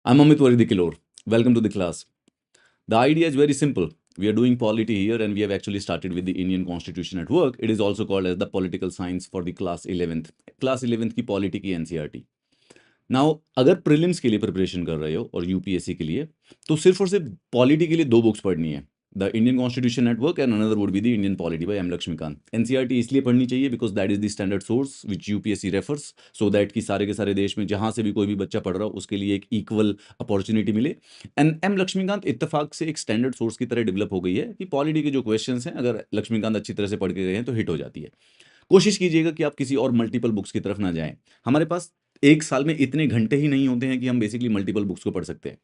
I'm Amit Varidikilor. Welcome to the class. The idea is very simple. We are doing polity here and we have actually started with the Indian Constitution at work. It is also called as the political science for the class 11th. Class 11th की polity की NCERT. Now अगर prelims के लिए preparation कर रहे हो और UPSC के लिए तो सिर्फ और सिर्फ पॉलिटी के लिए दो बुक्स पढ़नी है. The Indian constitution network and another would be the Indian polity by M Laxmikanth. NCERT इसलिए पढ़नी चाहिए because that is the standard source which UPSC refers, so that कि सारे के सारे देश में जहां से भी कोई भी बच्चा पढ़ रहा हो उसके लिए एक इक्वल अपॉर्चुनिटी मिले. एंड एम लक्ष्मीकांत इत्तेफाक से एक स्टैंडर्ड सोर्स की तरह डेवलप हो गई है कि पॉलिटी के जो क्वेश्चंस हैं अगर लक्ष्मीकांत अच्छी तरह से पढ़ के गए हैं तो हिट हो जाती है. कोशिश कीजिएगा कि आप किसी और मल्टीपल बुक्स की तरफ ना जाएं. हमारे पास एक साल में इतने घंटे ही नहीं होते हैं कि हम बेसिकली मल्टीपल बुक्स को पढ़ सकते हैं.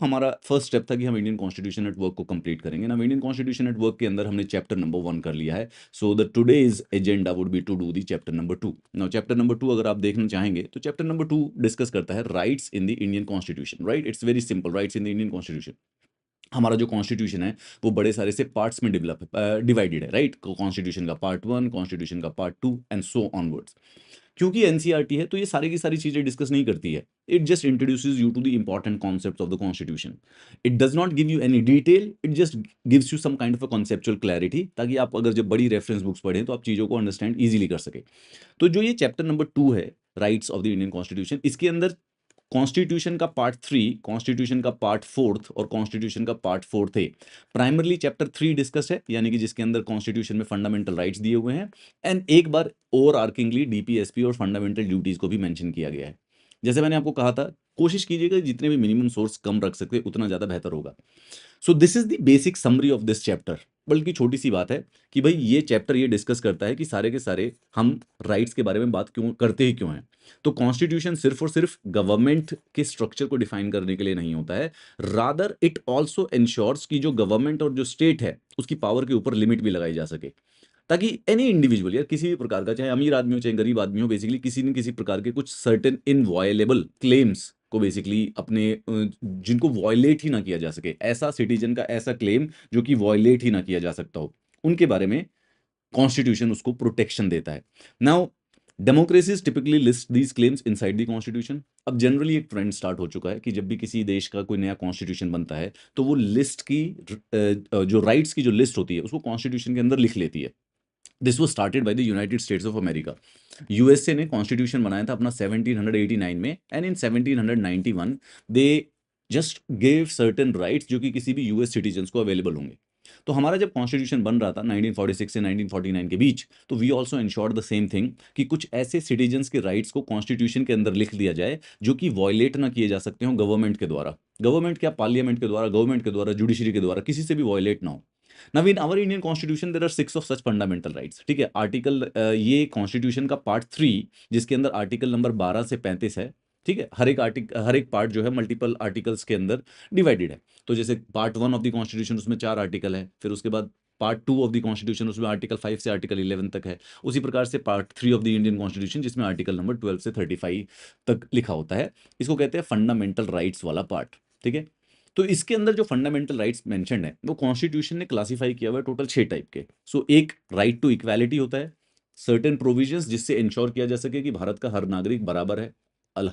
हमारा फर्स्ट स्टेप था कि हम इंडियन कॉन्स्टिट्यूशन एट वर्क को कंप्लीट करेंगे ना. इंडियन कॉन्स्टिट्यूशन एट वर्क के अंदर हमने चैप्टर नंबर 1 कर लिया है. So the today's agenda would be to do the chapter number 2. Now chapter number 2 अगर आप देखना चाहेंगे तो चैप्टर नंबर 2 डिस्कस करता है rights in the Indian constitution. Right, it's very simple. Rights in the Indian constitution. हमारा जो constitution है वो बड़े सारे से पार्ट्स में डिवाइडेड है. राइट, कॉन्स्टिट्यूशन का पार्ट 1, कॉन्स्टिट्यूशन का पार्ट 2 एंड सो ऑनवर्ड्स. क्योंकि एनसीईआरटी है तो ये सारी की सारी चीजें डिस्कस नहीं करती है. It just introduces you to the important concepts of the constitution. It does not give you any detail, it just gives you some kind of a conceptual clarity, ताकि आप अगर जब बड़ी रेफरेंस बुक्स पढ़ें तो आप चीजों को अंडरस्टैंड इजीली कर सके. तो जो ये चैप्टर नंबर 2 है, rights of the Indian constitution, इसके अंदर कॉन्स्टिट्यूशन का पार्ट 3, कॉन्स्टिट्यूशन का पार्ट 4 और कॉन्स्टिट्यूशन का पार्ट 4 थे. प्राइमरली चैप्टर 3 डिस्कस है, यानी कि जिसके अंदर कॉन्स्टिट्यूशन में फंडामेंटल राइट्स दिए हुए हैं. एंड एक बार ओवर आर्किंगली डीपीएसपी और फंडामेंटल ड्यूटीज को भी मेंशन किया गया है. जैसे मैंने आपको कहा था, कोशिश कीजिएगा जितने भी मिनिमम सोर्स कम रख सकते उतना ज़्यादा बेहतर होगा. सो this is the basic summary of this chapter. बल्कि छोटी सी बात है कि भाई ये चैप्टर ये डिस्कस करता है कि सारे के सारे हम राइट्स के बारे में बात क्यों करते ही क्यों हैं. तो कॉन्स्टिट्यूशन सिर्फ और सिर्फ गवर्नमेंट के स्ट्रक्चर को डिफाइन करने के लिए नहीं होता है. रादर इट ऑल्सो इंश्योर्स कि जो गवर्नमेंट और जो स्टेट है उसकी पावर के ऊपर लिमिट भी लगाई जा सके, ताकि एनी इंडिविजुअल या किसी भी प्रकार का, चाहे अमीर आदमी हो चाहे गरीब आदमी हो, बेसिकली किसी न किसी प्रकार के कुछ सर्टेन इनवॉयलेबल क्लेम्स को बेसिकली अपने जिनको वॉयलेट ही ना किया जा सके, ऐसा सिटीजन का ऐसा क्लेम जो कि वॉयलेट ही ना किया जा सकता हो, उनके बारे में कॉन्स्टिट्यूशन उसको प्रोटेक्शन देता है. Now democracies typically list these claims inside the constitution. अब जनरली एक ट्रेंड स्टार्ट हो चुका है कि जब भी किसी देश का कोई नया कॉन्स्टिट्यूशन बनता है तो वो लिस्ट की जो राइट्स की जो लिस्ट होती है उसको कॉन्स्टिट्यूशन के अंदर लिख लेती है. This was started by the United states of America. USA ने कॉन्स्टिट्यूशन बनाया था अपना 1789 में, and in 1791 they just gave certain rights जो कि किसी भी यूएस सिटीजन्स को अवेलेबल होंगे. तो हमारा जब कॉन्स्टिट्यूशन बन रहा था 1946 से 1949 के बीच, तो we also ensured the same thing कि कुछ ऐसे सिटीजन्स के राइट्स को कॉन्स्टिट्यूशन के अंदर लिख दिया जाए जो कि वॉयलेट ना किए जा सकते हो गवर्नमेंट के द्वारा. गवर्नमेंट क्या, पार्लियामेंट के द्वारा, गवर्नमेंट के द्वारा, जुडिशरी के द्वारा, किसी से भी वॉयलेट ना हो. Now in our Indian constitution there are 6 of such fundamental rights. ठीक है, आर्टिकल ये कॉन्स्टिट्यूशन का पार्ट 3 जिसके अंदर आर्टिकल नंबर 12 से 35 है. ठीक है, हर एक पार्ट जो है मल्टीपल आर्टिकल्स के अंदर डिवाइडेड है. तो जैसे पार्ट 1 ऑफ द कॉन्स्टिट्यूशन उसमें 4 आर्टिकल है, फिर उसके बाद पार्ट 2 ऑफ द कॉन्स्टिट्यूशन उसमें आर्टिकल 5 से आर्टिकल 11 तक है. उसी प्रकार से part 3 of the Indian constitution जिसमें आर्टिकल नंबर 12 से 35 तक लिखा होता है, इसको कहते हैं फंडामेंटल राइट्स वाला पार्ट. ठीक है, तो इसके अंदर जो फंडामेंटल राइट्स मेंशन्ड है वो कॉन्स्टिट्यूशन ने क्लासिफाई किया हुआ है टोटल 6 टाइप के. एक राइट टू इक्वालिटी होता है, सर्टेन प्रोविजंस जिससे इंश्योर किया जा सके कि भारत का हर नागरिक बराबर है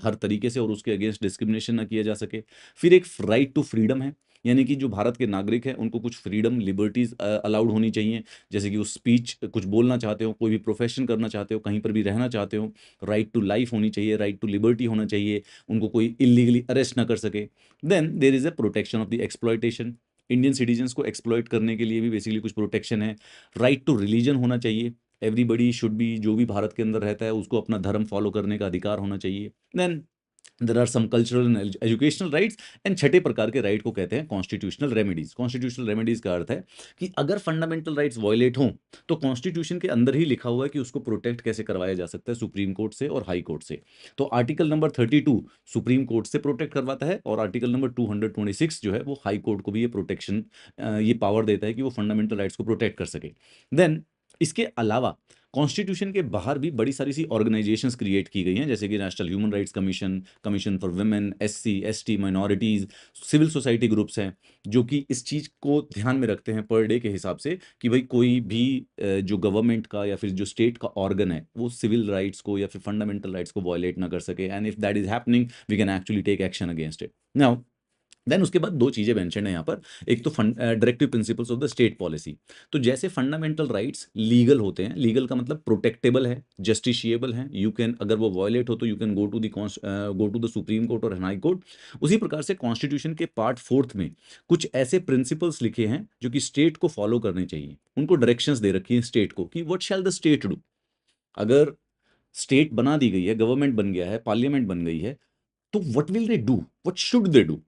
हर तरीके से और उसके अगेंस्ट डिस्क्रिमिनेशन ना किया जा सके. फिर एक राइट टू फ्रीडम है, यानी कि जो भारत के नागरिक हैं उनको कुछ फ्रीडम लिबर्टीज अलाउड होनी चाहिए, जैसे कि वो स्पीच कुछ बोलना चाहते हो, कोई भी प्रोफेशन करना चाहते हो, कहीं पर भी रहना चाहते हो. राइट टू लाइफ होनी चाहिए, राइट टू लिबर्टी होना चाहिए, उनको कोई इलीगली अरेस्ट ना कर सके. Then there is a protection of the exploitation. Indian citizens को एक्सप्लॉइट करने के लिए भी बेसिकली कुछ प्रोटेक्शन है. राइट टू रिलीजन होना चाहिए, एवरीबडी शुड बी, जो भी भारत के अंदर रहता है उसको अपना धर्म फॉलो करने का अधिकार होना चाहिए. Then there are some cultural and educational rights. And छठे प्रकार के राइट को कहते हैं कॉन्स्टिट्यूशनल रेमेडीज. कॉन्स्टिट्यूशनल रेमेडीज का अर्थ है कि अगर फंडामेंटल राइट्स वायलेट हों तो कॉन्स्टिट्यूशन के अंदर ही लिखा हुआ है कि उसको प्रोटेक्ट कैसे करवाया जा सकता है सुप्रीम कोर्ट से और हाई कोर्ट से. तो आर्टिकल नंबर 32 सुप्रीम कोर्ट से प्रोटेक्ट करवाता है और आर्टिकल नंबर 226 जो है वो हाई कोर्ट को भी ये प्रोटेक्शन, ये पावर देता है कि वो फंडामेंटल राइट्स को प्रोटेक्ट कर सके. देन इसके अलावा कॉन्स्टिट्यूशन के बाहर भी बड़ी सारी सी ऑर्गेनाइजेशंस क्रिएट की गई हैं, जैसे कि national human rights commission, commission for women, SC ST minorities, civil society groups हैं जो कि इस चीज़ को ध्यान में रखते हैं पर डे के हिसाब से कि भाई कोई भी जो गवर्नमेंट का या फिर जो स्टेट का ऑर्गन है वो सिविल राइट्स को या फिर फंडामेंटल राइट्स को वायलेट ना कर सके, and if that is happening we can actually take action against it. Now then उसके बाद दो चीज़ें मेंशन है यहाँ पर। एक तो directive principles of the state policy. तो जैसे फंडामेंटल राइट्स लीगल होते हैं, लीगल का मतलब प्रोटेक्टेबल है, जस्टिशिएबल है, यू कैन, अगर वो वायलेट हो तो you can go to the supreme court और हाई कोर्ट। उसी प्रकार से कॉन्स्टिट्यूशन के पार्ट फोर्थ में कुछ ऐसे प्रिंसिपल्स लिखे हैं जो कि स्टेट को फॉलो करने चाहिए, उनको डायरेक्शंस दे रखी हैं स्टेट को कि what shell the state do. अगर स्टेट बना दी गई है, गवर्नमेंट बन गया है, पार्लियामेंट बन गई है, तो what will they do, what should they do.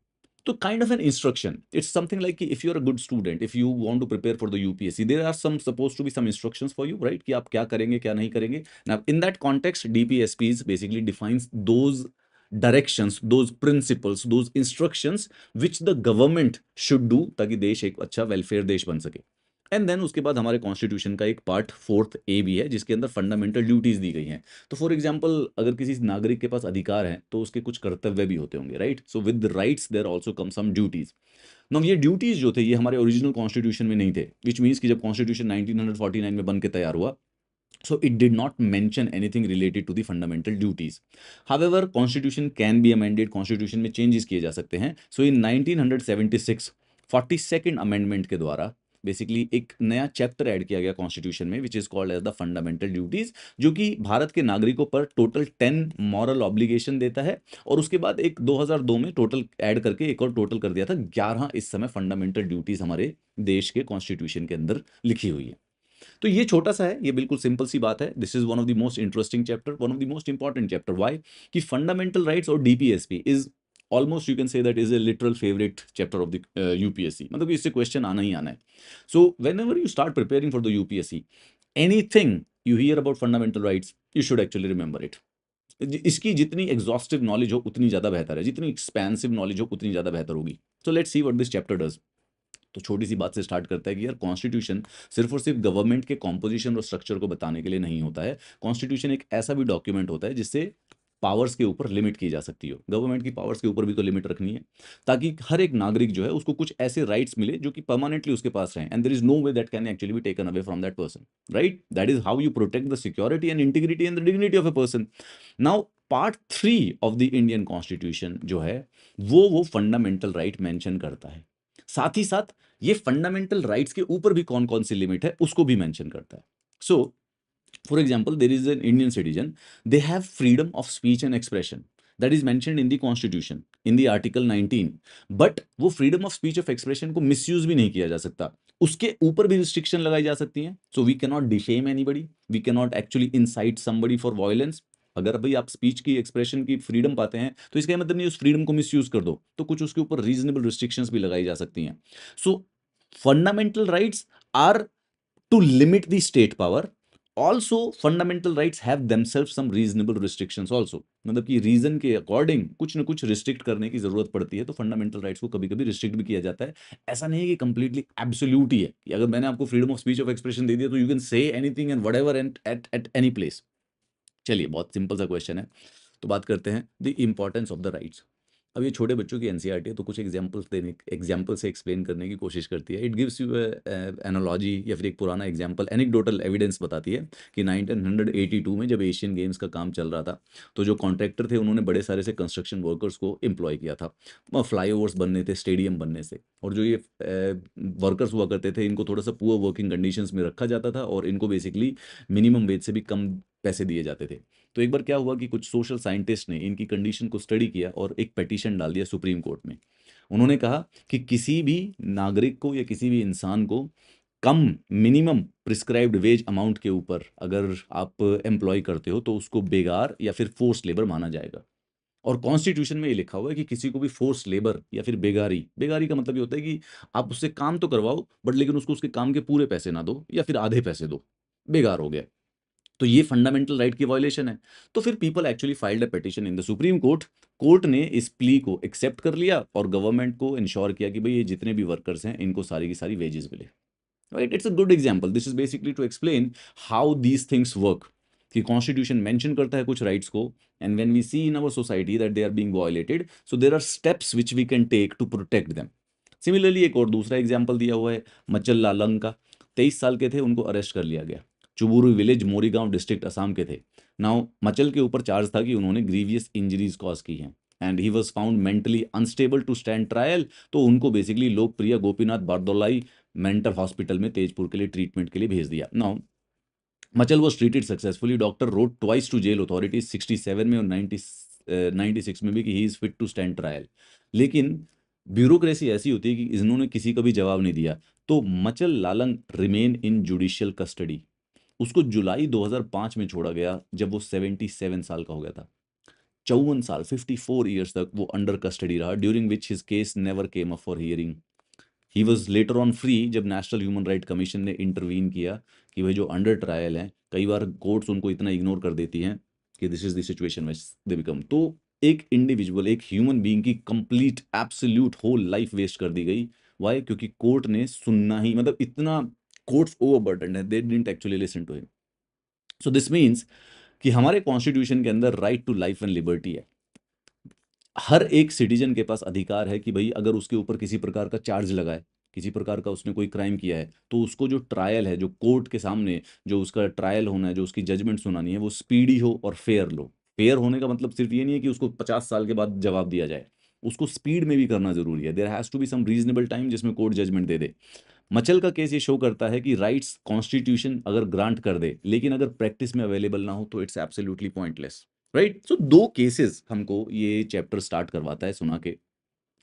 तो kind of an instruction, it's something like कि if you're a good student, if you want to prepare for the UPSC, there are some supposed to be some instructions for you, right, कि आप क्या करेंगे क्या नहीं करेंगे। now in that context DPSPs basically defines those directions, those principles, those instructions which the government should do ताकि देश एक अच्छा वेलफेयर देश बन सके। एंड देन उसके बाद हमारे कॉन्स्टिट्यूशन का एक पार्ट फोर्थ ए भी है जिसके अंदर फंडामेंटल ड्यूटीज दी गई हैं। तो फॉर एग्जांपल अगर किसी नागरिक के पास अधिकार है तो उसके कुछ कर्तव्य भी होते होंगे, right. So with rights there also come some duties. Now ये ड्यूटीज जो थे ये हमारे ओरिजिनल कॉन्स्टिट्यूशन में नहीं थे, विच मीन्स कि जब कॉन्स्टिट्यूशन 1949 में बन के तैयार हुआ, so it did not mention anything related to the fundamental duties. However, constitution can be amended, constitution में changes किए जा सकते हैं। so in 1976 42nd amendment के द्वारा बेसिकली एक नया चैप्टर ऐड किया गया कॉन्स्टिट्यूशन में which is called as the fundamental duties, जो कि भारत के नागरिकों पर टोटल 10 मॉरल ऑब्लिगेशन देता है। और उसके बाद एक 2002 में टोटल ऐड करके एक और टोटल कर दिया था 11 इस समय फंडामेंटल ड्यूटीज हमारे देश के कॉन्स्टिट्यूशन के अंदर लिखी हुई है। तो ये छोटा सा है, ये बिल्कुल सिंपल सी बात है। This is one of the most interesting chapter, one of the most important chapter. Why? कि फंडामेंटल राइट्स और DPSP is almost you can say that is a literal favourite chapter of the UPSC, मतलब कि इससे question आना ही आना है। So when ever you start preparing for the UPSC, anything you here about fundamental rights you should actually remember it. इसकी जितनी exhaustive knowledge हो उतनी ज्यादा बेहतर है, जितनी एक्सपेंसिव नॉलेज हो उतनी ज्यादा बेहतर होगी। So let's see what this chapter does. तो छोटी सी बात से स्टार्ट करता है कि यार कॉन्स्टिट्यूशन सिर्फ और सिर्फ गवर्नमेंट के कॉम्पोजिशन और स्ट्रक्चर को बताने के लिए नहीं होता है। कॉन्स्टिट्यूशन एक ऐसा भी डॉक्यूमेंट होता है जिससे पावर्स के ऊपर लिमिट की जा सकती हो। गवर्नमेंट की पावर्स के ऊपर भी तो लिमिट रखनी है ताकि हर एक नागरिक जो है उसको कुछ ऐसे राइट्स मिले जो कि परमानेंटली उसके पास रहें, and there is no way that can actually be taken away from that person, right. That is how you protect the security and integrity and the dignity of a person. Now part 3 of the Indian constitution जो है वो fundamental right mention करता है। साथ ही साथ ये fundamental rights के ऊपर भी कौन कौन सी लिमिट है उसको भी मेंशन करता है। So for example there is an Indian citizen, they have freedom of speech and expression that is mentioned in the constitution in the article 19। But वो freedom of speech of expression को misuse भी नहीं किया जा सकता, उसके ऊपर भी रिस्ट्रिक्शन लगाई जा सकती हैं। So we can not defame anybody, we can not actually incite somebody for violence. अगर भाई आप स्पीच की एक्सप्रेशन की फ्रीडम पाते हैं तो इसका मतलब नहीं उस फ्रीडम को मिसयूज कर दो, तो कुछ उसके ऊपर रीजनेबल रिस्ट्रिक्शंस भी लगाई जा सकती हैं। So fundamental rights are to limit the state power. Also fundamental rights have themselves some reasonable restrictions also, मतलब कि रीजन के अकॉर्डिंग कुछ ना कुछ रिस्ट्रिक्ट करने की जरूरत पड़ती है। तो फंडामेंटल राइट्स को कभी कभी रिस्ट्रिक्ट भी किया जाता है। ऐसा नहीं है कि कंप्लीटली एब्सोल्यूट ही है कि अगर मैंने आपको freedom of speech of expression दे दिया तो you can say anything and whatever and at any place. चलिए बहुत सिंपल सा क्वेश्चन है, तो बात करते हैं the importance of the rights. अब ये छोटे बच्चों की एनसीईआरटी है तो कुछ एग्जाम्पल से एक्सप्लेन करने की कोशिश करती है। इट गिव्स यू एनोलॉजी या फिर एक पुराना एग्जाम्पल, एनेक्डोटल एविडेंस बताती है कि 1982 में जब एशियन गेम्स का काम चल रहा था तो जो कॉन्ट्रैक्टर थे उन्होंने बड़े सारे से कंस्ट्रक्शन वर्कर्स को एम्प्लॉय किया था। फ्लाईओवर्स बनने थे, स्टेडियम बनने से, और जो ये वर्कर्स हुआ करते थे इनको थोड़ा सा पुअर वर्किंग कंडीशंस में रखा जाता था और इनको बेसिकली मिनिमम वेज से भी कम पैसे दिए जाते थे। तो एक बार क्या हुआ कि कुछ सोशल साइंटिस्ट ने इनकी कंडीशन को स्टडी किया और एक पेटिशन डाल दिया सुप्रीम कोर्ट में। उन्होंने कहा कि किसी भी नागरिक को या किसी भी इंसान को कम मिनिमम प्रिस्क्राइब्ड वेज अमाउंट के ऊपर अगर आप एम्प्लॉय करते हो तो उसको बेगार या फिर फोर्स लेबर माना जाएगा। और कॉन्स्टिट्यूशन में ये लिखा हुआ है कि किसी को भी फोर्स लेबर या फिर बेगारी, बेगारी का मतलब ये होता है कि आप उससे काम तो करवाओ बट लेकिन उसको उसके काम के पूरे पैसे ना दो या फिर आधे पैसे दो, बेगार हो गया। तो ये फंडामेंटल राइट की वायलेशन है। तो फिर people actually filed a petition in the supreme court. Court ने इस प्ली को एक्सेप्ट कर लिया और गवर्नमेंट को इंश्योर किया कि भाई ये जितने भी वर्कर्स हैं इनको सारी की सारी वेजेस मिले। Right? It's a good example. This is basically to explain how these things work. कि कॉन्स्टिट्यूशन मेंशन करता है कुछ राइट्स को, and when we see in our society that they are being violated, so there are steps which we can take to protect them. Similarly एक और दूसरा example दिया हुआ है मचल लालंग का. 23 साल के थे, उनको अरेस्ट कर लिया गया. चुबुरु विलेज, मोरीगांव डिस्ट्रिक्ट, असम के थे. नाउ मचल के ऊपर चार्ज था कि उन्होंने ग्रीवियस इंजरीज कॉज की हैं, and he was found mentally unstable to stand trial. तो उनको बेसिकली लोकप्रिय गोपीनाथ बारदोलाई मेंटल हॉस्पिटल में तेजपुर के लिए ट्रीटमेंट के लिए भेज दिया. Now Machal was treated successfully. Doctor wrote twice to jail authorities 67 में और 96 में भी कि he is fit to stand trial. लेकिन ब्यूरोक्रेसी ऐसी होती है कि इन्होंने किसी का भी जवाब नहीं दिया. तो मचल लालंग रिमेन इन जुडिशियल कस्टडी. उसको जुलाई 2005 में छोड़ा गया जब वो 77 साल का हो गया था. 54 साल, 54 ईयर्स तक वो अंडर कस्टडी रहा, during which his case never came up for hearing. He was later on free जब नेशनल ह्यूमन राइट कमीशन ने इंटरवीन किया कि भाई जो अंडर ट्रायल हैं, कई बार कोर्ट्स उनको इतना इग्नोर कर देती हैं कि दिस इज द सिचुएशन में दे बिकम. तो एक इंडिविजुअल, एक ह्यूमन बीइंग की complete absolute whole life waste कर दी गई. वाई? क्योंकि कोर्ट ने सुनना ही, मतलब इतना कोर्ट्स ओवरबर्डन है, they didn't actually listen to him. So this means कि हमारे कॉन्स्टिट्यूशन के अंदर right to life and liberty है. हर एक सिटीजन के पास अधिकार है कि भाई अगर उसके ऊपर किसी प्रकार का चार्ज लगा है, किसी प्रकार का उसने कोई क्राइम किया है, तो उसको जो ट्रायल है, जो कोर्ट के सामने जो उसका ट्रायल होना है, जो उसकी जजमेंट सुनानी है, वो स्पीडी हो और फेयर लो. फेयर होने का मतलब सिर्फ ये नहीं है कि उसको 50 साल के बाद जवाब दिया जाए, उसको स्पीड में भी करना जरूरी है. There has to be some reasonable time जिसमें कोर्ट जजमेंट दे दे. मचल का केस ये शो करता है कि राइट्स कॉन्स्टिट्यूशन अगर ग्रांट कर दे, लेकिन अगर प्रैक्टिस में अवेलेबल ना हो तो इट्स एब्सोल्युटली पॉइंटलेस. राइट? सो दो केसेस हमको ये चैप्टर स्टार्ट करवाता है सुना के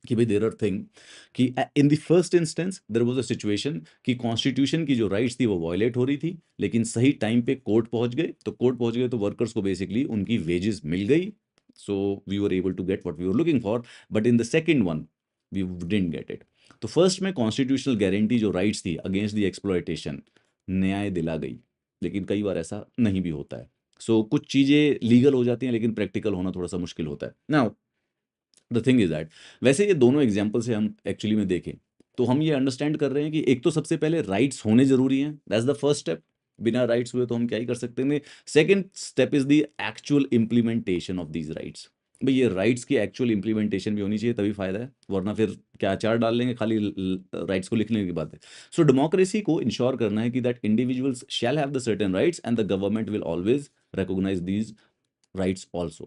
कि भाई देयर आर थिंग कि in the first instance there was a situation कि कॉन्स्टिट्यूशन की जो राइट्स थी वो वायलेट हो रही थी, लेकिन सही टाइम पे कोर्ट पहुंच गए. तो कोर्ट पहुंच गए तो वर्कर्स को बेसिकली उनकी वेजेस मिल गई. So we were able to get what we were looking for. But in the second one we didn't get it. तो फर्स्ट में कॉन्स्टिट्यूशनल गारंटी जो राइट्स थी अगेंस्ट द एक्सप्लॉयटेशन, न्याय दिला गई. लेकिन कई बार ऐसा नहीं भी होता है. सो कुछ चीज़ें लीगल हो जाती हैं, लेकिन प्रैक्टिकल होना थोड़ा सा मुश्किल होता है. Now the thing is that, वैसे ये दोनों एग्जाम्पल से हम एक्चुअली में देखें तो हम ये अंडरस्टैंड कर रहे हैं कि एक तो सबसे पहले राइट्स होने जरूरी हैं. That's the first step. बिना राइट्स हुए तो हम क्या ही कर सकते हैं. Second step is the actual implementation of these rights. भाई ये राइट्स की एक्चुअल इम्प्लीमेंटेशन भी होनी चाहिए, तभी फायदा है, वरना फिर क्या अचार डाल लेंगे खाली राइट्स को लिखने की बात है. सो डेमोक्रेसी को इंश्योर करना है कि that individuals shall have the certain rights and the government will always recognize these rights also.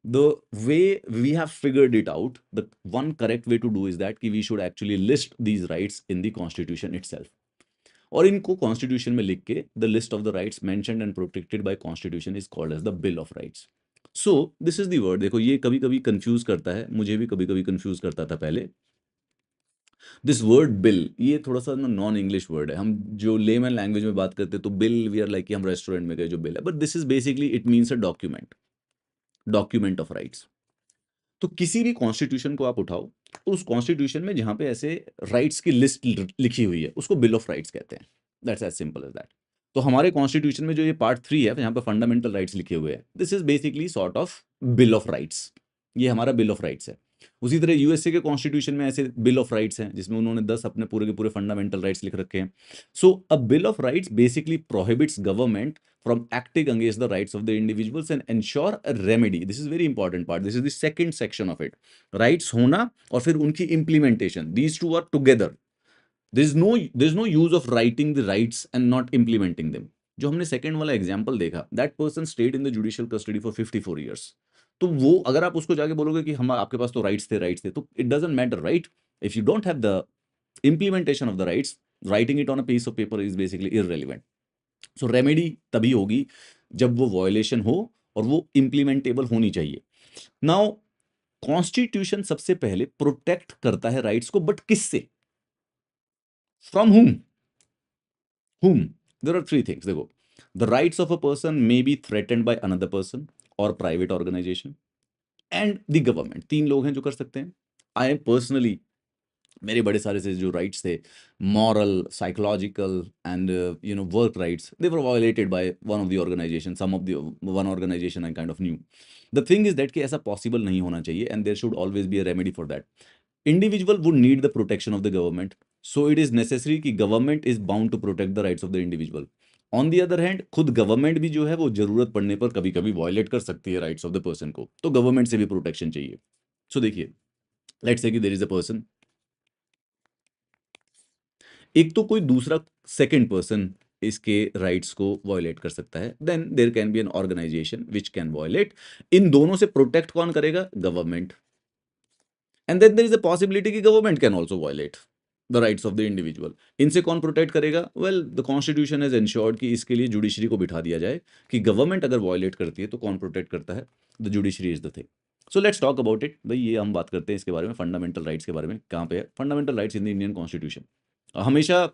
The way we have figured it out, the one correct way to do is that कि we should actually list these rights in the constitution itself. और इनको constitution में लिख के the list of the rights mentioned and protected by constitution is called as the bill of rights. So this is the word. देखो ये कभी कभी confuse करता है, मुझे भी कभी कभी कंफ्यूज करता था पहले. दिस वर्ड बिल, ये थोड़ा सा नॉन इंग्लिश वर्ड है. हम जो लेमन लैंग्वेज में बात करते हैं तो बिल वी आर लाइक कि हम रेस्टोरेंट में गए जो बिल है, but this is basically it means a document, document of rights. तो किसी भी कॉन्स्टिट्यूशन को आप उठाओ, उस कॉन्स्टिट्यूशन में जहां पे ऐसे राइट्स की लिस्ट लिखी हुई है उसको बिल ऑफ राइट्स कहते हैं. That's as simple as that. तो हमारे कॉन्स्टिट्यूशन में जो ये पार्ट 3 है जहां पे फंडामेंटल राइट्स लिखे हुए हैं, this is basically sort of bill of rights. ये हमारा बिल ऑफ राइट्स है. उसी तरह यूएसए के कॉन्स्टिट्यूशन में ऐसे बिल ऑफ राइट्स हैं जिसमें उन्होंने 10 अपने पूरे के पूरे फंडामेंटल राइट्स लिख रखे हैं. So a bill of rights basically prohibits government from acting against the rights of the individuals and ensure a remedy. This is very important part. This is the second section of it. Rights होना और फिर उनकी implementation. These two are together. There is no use of writing the rights and not implementing them. जो हमने second वाला example देखा, that person stayed in the judicial custody for 54 years. तो वो अगर आप उसको जाके बोलोगे कि हम आपके पास तो राइट्स थे, तो it doesn't matter, right? If you don't have the implementation of the rights, writing it on a piece of paper is basically irrelevant. So remedy तभी होगी जब वो वायलेशन हो और वो इंप्लीमेंटेबल होनी चाहिए. नाउ कॉन्स्टिट्यूशन सबसे पहले प्रोटेक्ट करता है राइट्स को, बट किससे? From whom? There are three things. देखो, the rights of a person may be threatened by another person or private organization and the government. 3 लोग हैं जो कर सकते हैं. I personally, मेरे बड़े सारे से जो राइट्स थे, moral, psychological and work rights, they were violated by one of the organisation, some of the one organisation I kind of knew. The thing is that कि ऐसा पॉसिबल नहीं होना चाहिए and there should always be a remedy for that. Individual would need the protection of the government. So it is necessary कि government is bound to protect the rights of the individual. On the other hand खुद government भी जो है वो जरूरत पड़ने पर कभी कभी वायलेट कर सकती है राइट्स ऑफ द पर्सन को, तो गवर्नमेंट से भी प्रोटेक्शन चाहिए। सो देखिए, लेट्स से कि देयर इज अ पर्सन, एक तो कोई दूसरा सेकंड पर्सन इसके राइट्स को वायलेट कर सकता है, then there can be an organisation which can violate. इन दोनों से प्रोटेक्ट कौन करेगा? Government. And then there is a possibility कि government can also violate the rights of the individual. इनसे कौन प्रोटेक्ट करेगा? Well, the constitution has ensured कि इसके लिए जुडिशरी को बिठा दिया जाए कि गवर्नमेंट अगर वायलेट करती है तो कौन प्रोटेक्ट करता है? The judiciary is the thing. So let's talk about it भाई, ये हम बात करते हैं इसके बारे में, फंडामेंटल राइट्स के बारे में। कहाँ पे है fundamental rights in the Indian constitution? हमेशा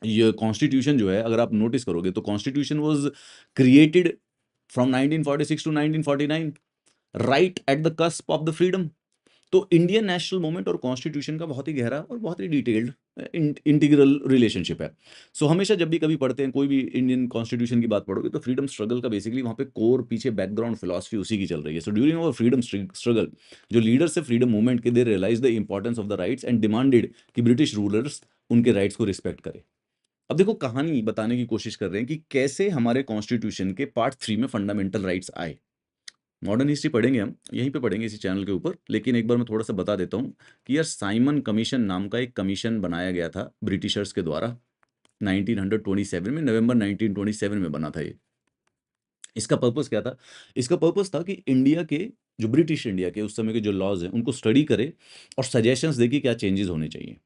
ये कॉन्स्टिट्यूशन जो है, अगर आप नोटिस करोगे तो constitution was created from 1946 to 1949, right at the cusp of the freedom. तो इंडियन नेशनल मूवमेंट और कॉन्स्टिट्यूशन का बहुत ही गहरा और बहुत ही डिटेल्ड इंटीग्रल रिलेशनशिप है। सो हमेशा जब भी कभी पढ़ते हैं कोई भी इंडियन कॉन्स्टिट्यूशन की बात पढ़ोगे तो फ्रीडम स्ट्रगल का बेसिकली वहाँ पे कोर पीछे बैकग्राउंड फिलॉसफी उसी की चल रही है। So during our freedom struggle जो लीडर्स है फ्रीडम मूवमेंट के, they realise the importance of the rights and demanded कि ब्रिटिश रूलर्स उनके राइट्स को रिस्पेक्ट करें। अब देखो, कहानी बताने की कोशिश कर रहे हैं कि कैसे हमारे कॉन्स्टिट्यूशन के पार्ट 3 में फंडामेंटल राइट्स आए। मॉडर्न हिस्ट्री पढ़ेंगे हम, यहीं पे पढ़ेंगे इसी चैनल के ऊपर, लेकिन एक बार मैं थोड़ा सा बता देता हूँ कि यार साइमन कमीशन नाम का एक कमीशन बनाया गया था ब्रिटिशर्स के द्वारा 1927 में, नवंबर 1927 में बना था ये। इसका पर्पस क्या था? इसका पर्पस था कि इंडिया के, जो ब्रिटिश इंडिया के उस समय के जो लॉज हैं उनको स्टडी करे और सजेशंस दे कि क्या चेंजेस होने चाहिए।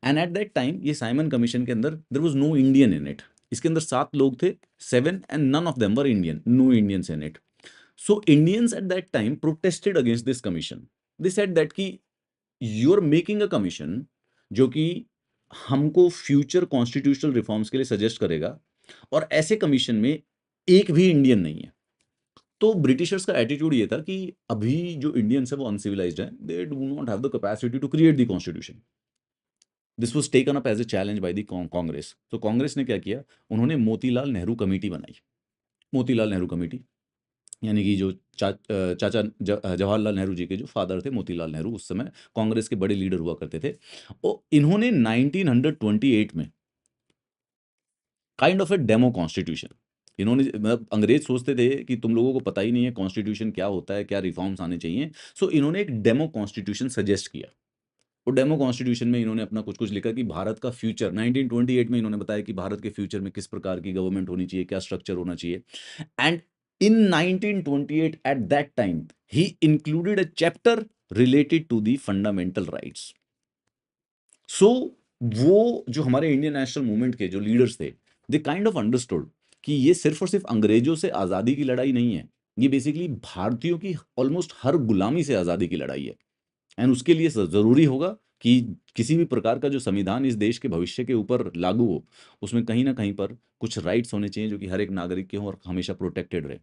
एंड एट दैट टाइम ये साइमन कमीशन के अंदर there was no Indian in it. इसके अंदर 7 लोग थे, 7 and none of them were Indian, no Indians in it. So Indians at that time protested against this commission. They said that कि you're making a commission जो कि हमको future constitutional reforms के लिए सजेस्ट करेगा, और ऐसे कमीशन में एक भी इंडियन नहीं है। तो ब्रिटिशर्स का एटीट्यूड ये था कि अभी जो इंडियंस है वो अनसिविलाइज्ड है, they do not have the capacity to create the constitution. This was taken up as a challenge by the Congress. तो कांग्रेस ने क्या किया? उन्होंने मोतीलाल नेहरू कमेटी बनाई। मोतीलाल नेहरू कमेटी यानी कि जो चाचा जवाहरलाल नेहरू जी के जो फादर थे मोतीलाल नेहरू, उस समय कांग्रेस के बड़े लीडर हुआ करते थे। और इन्होंने 1928 में kind of a demo constitution, इन्होंने, मतलब अंग्रेज सोचते थे कि तुम लोगों को पता ही नहीं है कॉन्स्टिट्यूशन क्या होता है, क्या रिफॉर्म्स आने चाहिए। सो इन्होंने एक डेमो कॉन्स्टिट्यूशन सजेस्ट किया। वो डेमो कॉन्स्टिट्यूशन में इन्होंने अपना कुछ कुछ लिखा कि भारत का फ्यूचर, 1928 में इन्होंने बताया कि भारत के फ्यूचर में किस प्रकार की गवर्नमेंट होनी चाहिए, क्या स्ट्रक्चर होना चाहिए। And in 1928, at that time, he included a chapter related to the fundamental rights. So, वो जो हमारे इंडियन नेशनल मूवमेंट के जो लीडर्स थे, दे काइंड ऑफ अंडरस्टूड कि ये सिर्फ और सिर्फ अंग्रेजों से आज़ादी की लड़ाई नहीं है, ये बेसिकली भारतीयों की ऑलमोस्ट हर गुलामी से आज़ादी की लड़ाई है। एंड उसके लिए ज़रूरी होगा कि किसी भी प्रकार का जो संविधान इस देश के भविष्य के ऊपर लागू हो, उसमें कहीं ना कहीं पर कुछ राइट्स होने चाहिए जो कि हर एक नागरिक के हों और हमेशा प्रोटेक्टेड रहे।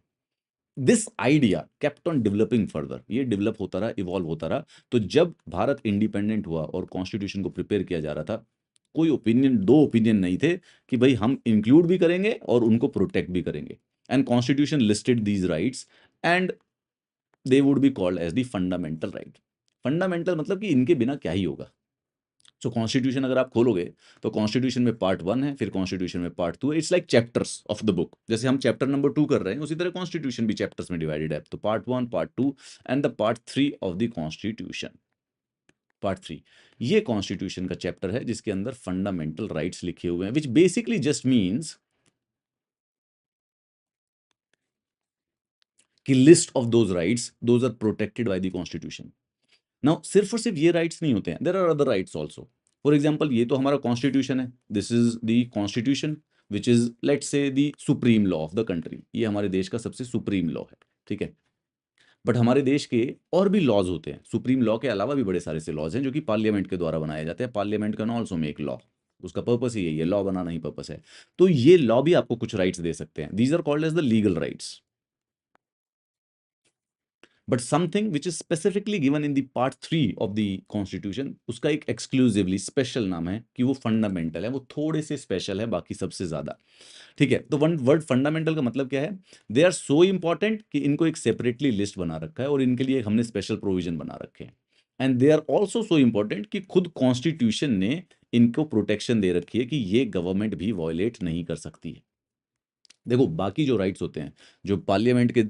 This idea kept on developing further, ये डेवलप होता रहा, इवॉल्व होता रहा। तो जब भारत इंडिपेंडेंट हुआ और कॉन्स्टिट्यूशन को प्रिपेयर किया जा रहा था, कोई ओपिनियन, दो ओपिनियन नहीं थे कि भाई हम इंक्लूड भी करेंगे और उनको प्रोटेक्ट भी करेंगे। And constitution listed these rights and they would be called as the fundamental right. Fundamental मतलब कि इनके बिना क्या ही होगा। सो कॉन्स्टिट्यूशन अगर आप खोलोगे तो कॉन्स्टिट्यूशन में पार्ट 1 है, फिर कॉन्स्टिट्यूशन में पार्ट 2 है। It's like chapters of the book. जैसे हम चैप्टर नंबर 2 कर रहे हैं, उसी तरह कॉन्स्टिट्यूशन भी चैप्टर्स में डिवाइडेड है। तो part 1, part 2 and the part 3 of the constitution. Part 3 ये कॉन्स्टिट्यूशन का चैप्टर है जिसके अंदर फंडामेंटल राइट्स लिखे हुए हैं, विच बेसिकली जस्ट मीन्स कि list of those rights, those are protected by the constitution. Now सिर्फ और सिर्फ ये राइट्स नहीं होते हैं, there are other rights also. For example, ये तो हमारा कॉन्स्टिट्यूशन है, this is the constitution which is let's say the supreme law of the country. ये हमारे देश का सबसे सुप्रीम लॉ है, ठीक है। बट हमारे देश के और भी लॉज होते हैं, सुप्रीम लॉ के अलावा भी बड़े सारे से लॉज हैं जो कि पार्लियामेंट के द्वारा बनाए जाते हैं। Parliament can also make law, उसका पर्पस ही यही है, लॉ बनाना ही पर्पस है। तो ये लॉ भी आपको कुछ राइट्स दे सकते हैं, these are called as the legal rights. But something which is specifically given in the part 3 of the constitution, उसका एक एक्सक्लूसिवली स्पेशल नाम है कि वो फंडामेंटल है, वो थोड़े से स्पेशल है बाकी सबसे ज्यादा, ठीक है। तो वन वर्ड फंडामेंटल का मतलब क्या है? दे आर सो इंपॉर्टेंट कि इनको एक सेपरेटली लिस्ट बना रखा है और इनके लिए हमने स्पेशल प्रोविजन बना रखे हैं। And they are also so important कि खुद कॉन्स्टिट्यूशन ने इनको प्रोटेक्शन दे रखी है कि ये गवर्नमेंट भी वायलेट नहीं कर सकती है। देखो बाकी जो राइट्स होते हैं, जो पार्लियामेंट के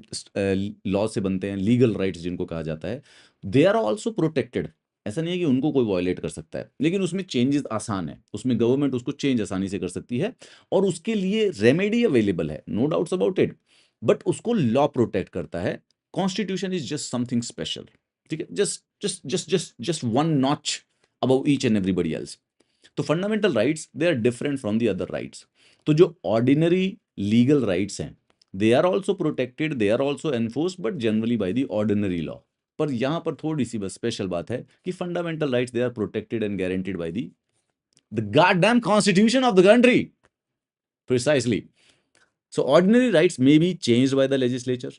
लॉ से बनते हैं, लीगल राइट्स जिनको कहा जाता है, दे आर ऑल्सो प्रोटेक्टेड। ऐसा नहीं है कि उनको कोई वायलेट कर सकता है, लेकिन उसमें चेंजेस आसान है, उसमें गवर्नमेंट उसको चेंज आसानी से कर सकती है और उसके लिए रेमेडी अवेलेबल है, no doubts about it, but उसको लॉ प्रोटेक्ट करता है। Constitution is just something special, ठीक है, just just just just just one notch above each and everybody else. तो fundamental rights they are different from the other rights. तो जो ordinary legal rights हैं, they are also protected, they are also enforce, but generally by the ordinary law. पर यहां पर थोड़ी सी बस special बात है कि fundamental rights they are protected and guaranteed by the goddamn constitution of the country, precisely. So ordinary rights may be changed by the legislature.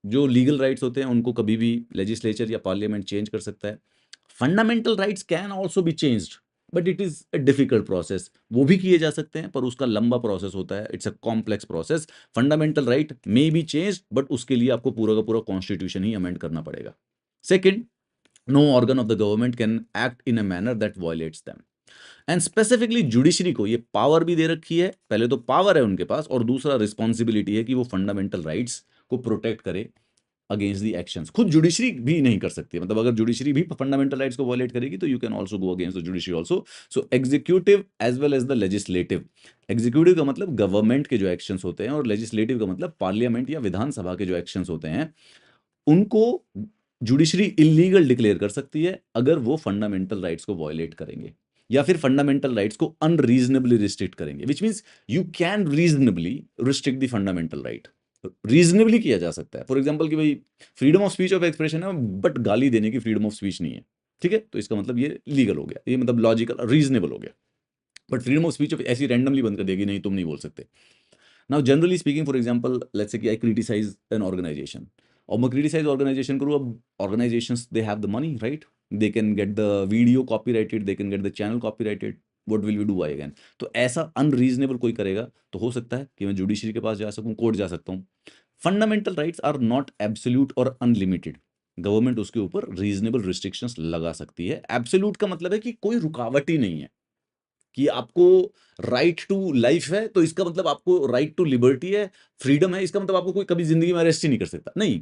जो legal rights होते हैं उनको कभी भी लेजिस्लेचर या पार्लियामेंट चेंज कर सकता है। Fundamental rights can also be changed, but it is a difficult process. वो भी किए जा सकते हैं पर उसका लंबा प्रोसेस होता है, it's a complex process. Fundamental right may be changed, but उसके लिए आपको पूरा का पूरा कॉन्स्टिट्यूशन ही अमेंड करना पड़ेगा। Second, no organ of the government can act in a manner that violates them. And specifically judiciary को ये पावर भी दे रखी है, पहले तो पावर है उनके पास, और दूसरा रिस्पॉन्सिबिलिटी है कि वो फंडामेंटल राइट्स को प्रोटेक्ट करे अगेंस्ट दी एक्शंस। खुद जुडिशरी भी नहीं कर सकती, मतलब अगर जुडिशरी भी फंडामेंटल राइट्स को वायलेट करेगी तो you can also go against the judiciary also. So executive as well as the legislative. Executive का मतलब गवर्नमेंट के जो एक्शंस होते हैं, और लेजिस्लेटिव का मतलब पार्लियामेंट या विधानसभा के जो एक्शंस होते हैं, उनको जुडिशरी इलीगल डिक्लेयर कर सकती है अगर वो फंडामेंटल राइट्स को वायलेट करेंगे या फिर फंडामेंटल राइट्स को अनरीजनेबली रिस्ट्रिक्ट करेंगे, which means you can reasonably restrict the fundamental right. Reasonably किया जा सकता है। फॉर एग्जाम्पल कि भाई freedom of speech of expression है, बट गाली देने की फ्रीडम ऑफ स्पीच नहीं है, ठीक है, तो इसका मतलब ये लीगल हो गया, ये मतलब लॉजिकल रीजनेबल हो गया। बट फ्रीडम ऑफ स्पीच ऐसी रैंडमली बंद कर देगी, नहीं तुम नहीं बोल सकते। Now generally speaking, for example let's say कि आई क्रिटिसाइज एन ऑर्गेनाइजेशन, और मैं क्रिटिसाइज ऑर्गेनाइजेशन करूँ, अब organizations they have the money, right, they can get the video copyrighted, they can get the channel copyrighted, what will we do I again. तो ऐसा unreasonable कोई करेगा तो हो सकता है कि मैं जुडिशरी के पास जा सकूं, कोर्ट जा सकता हूं। Fundamental rights are not absolute और अनलिमिटेड। गवर्नमेंट उसके ऊपर रीजनेबल रिस्ट्रिक्शंस लगा सकती है। एब्सोल्यूट का मतलब है कि कोई रुकावट ही नहीं है, कि आपको राइट टू लाइफ है तो इसका मतलब आपको राइट टू लिबर्टी है, फ्रीडम है, इसका मतलब आपको कोई कभी जिंदगी में अरेस्ट ही नहीं कर सकता। नहीं,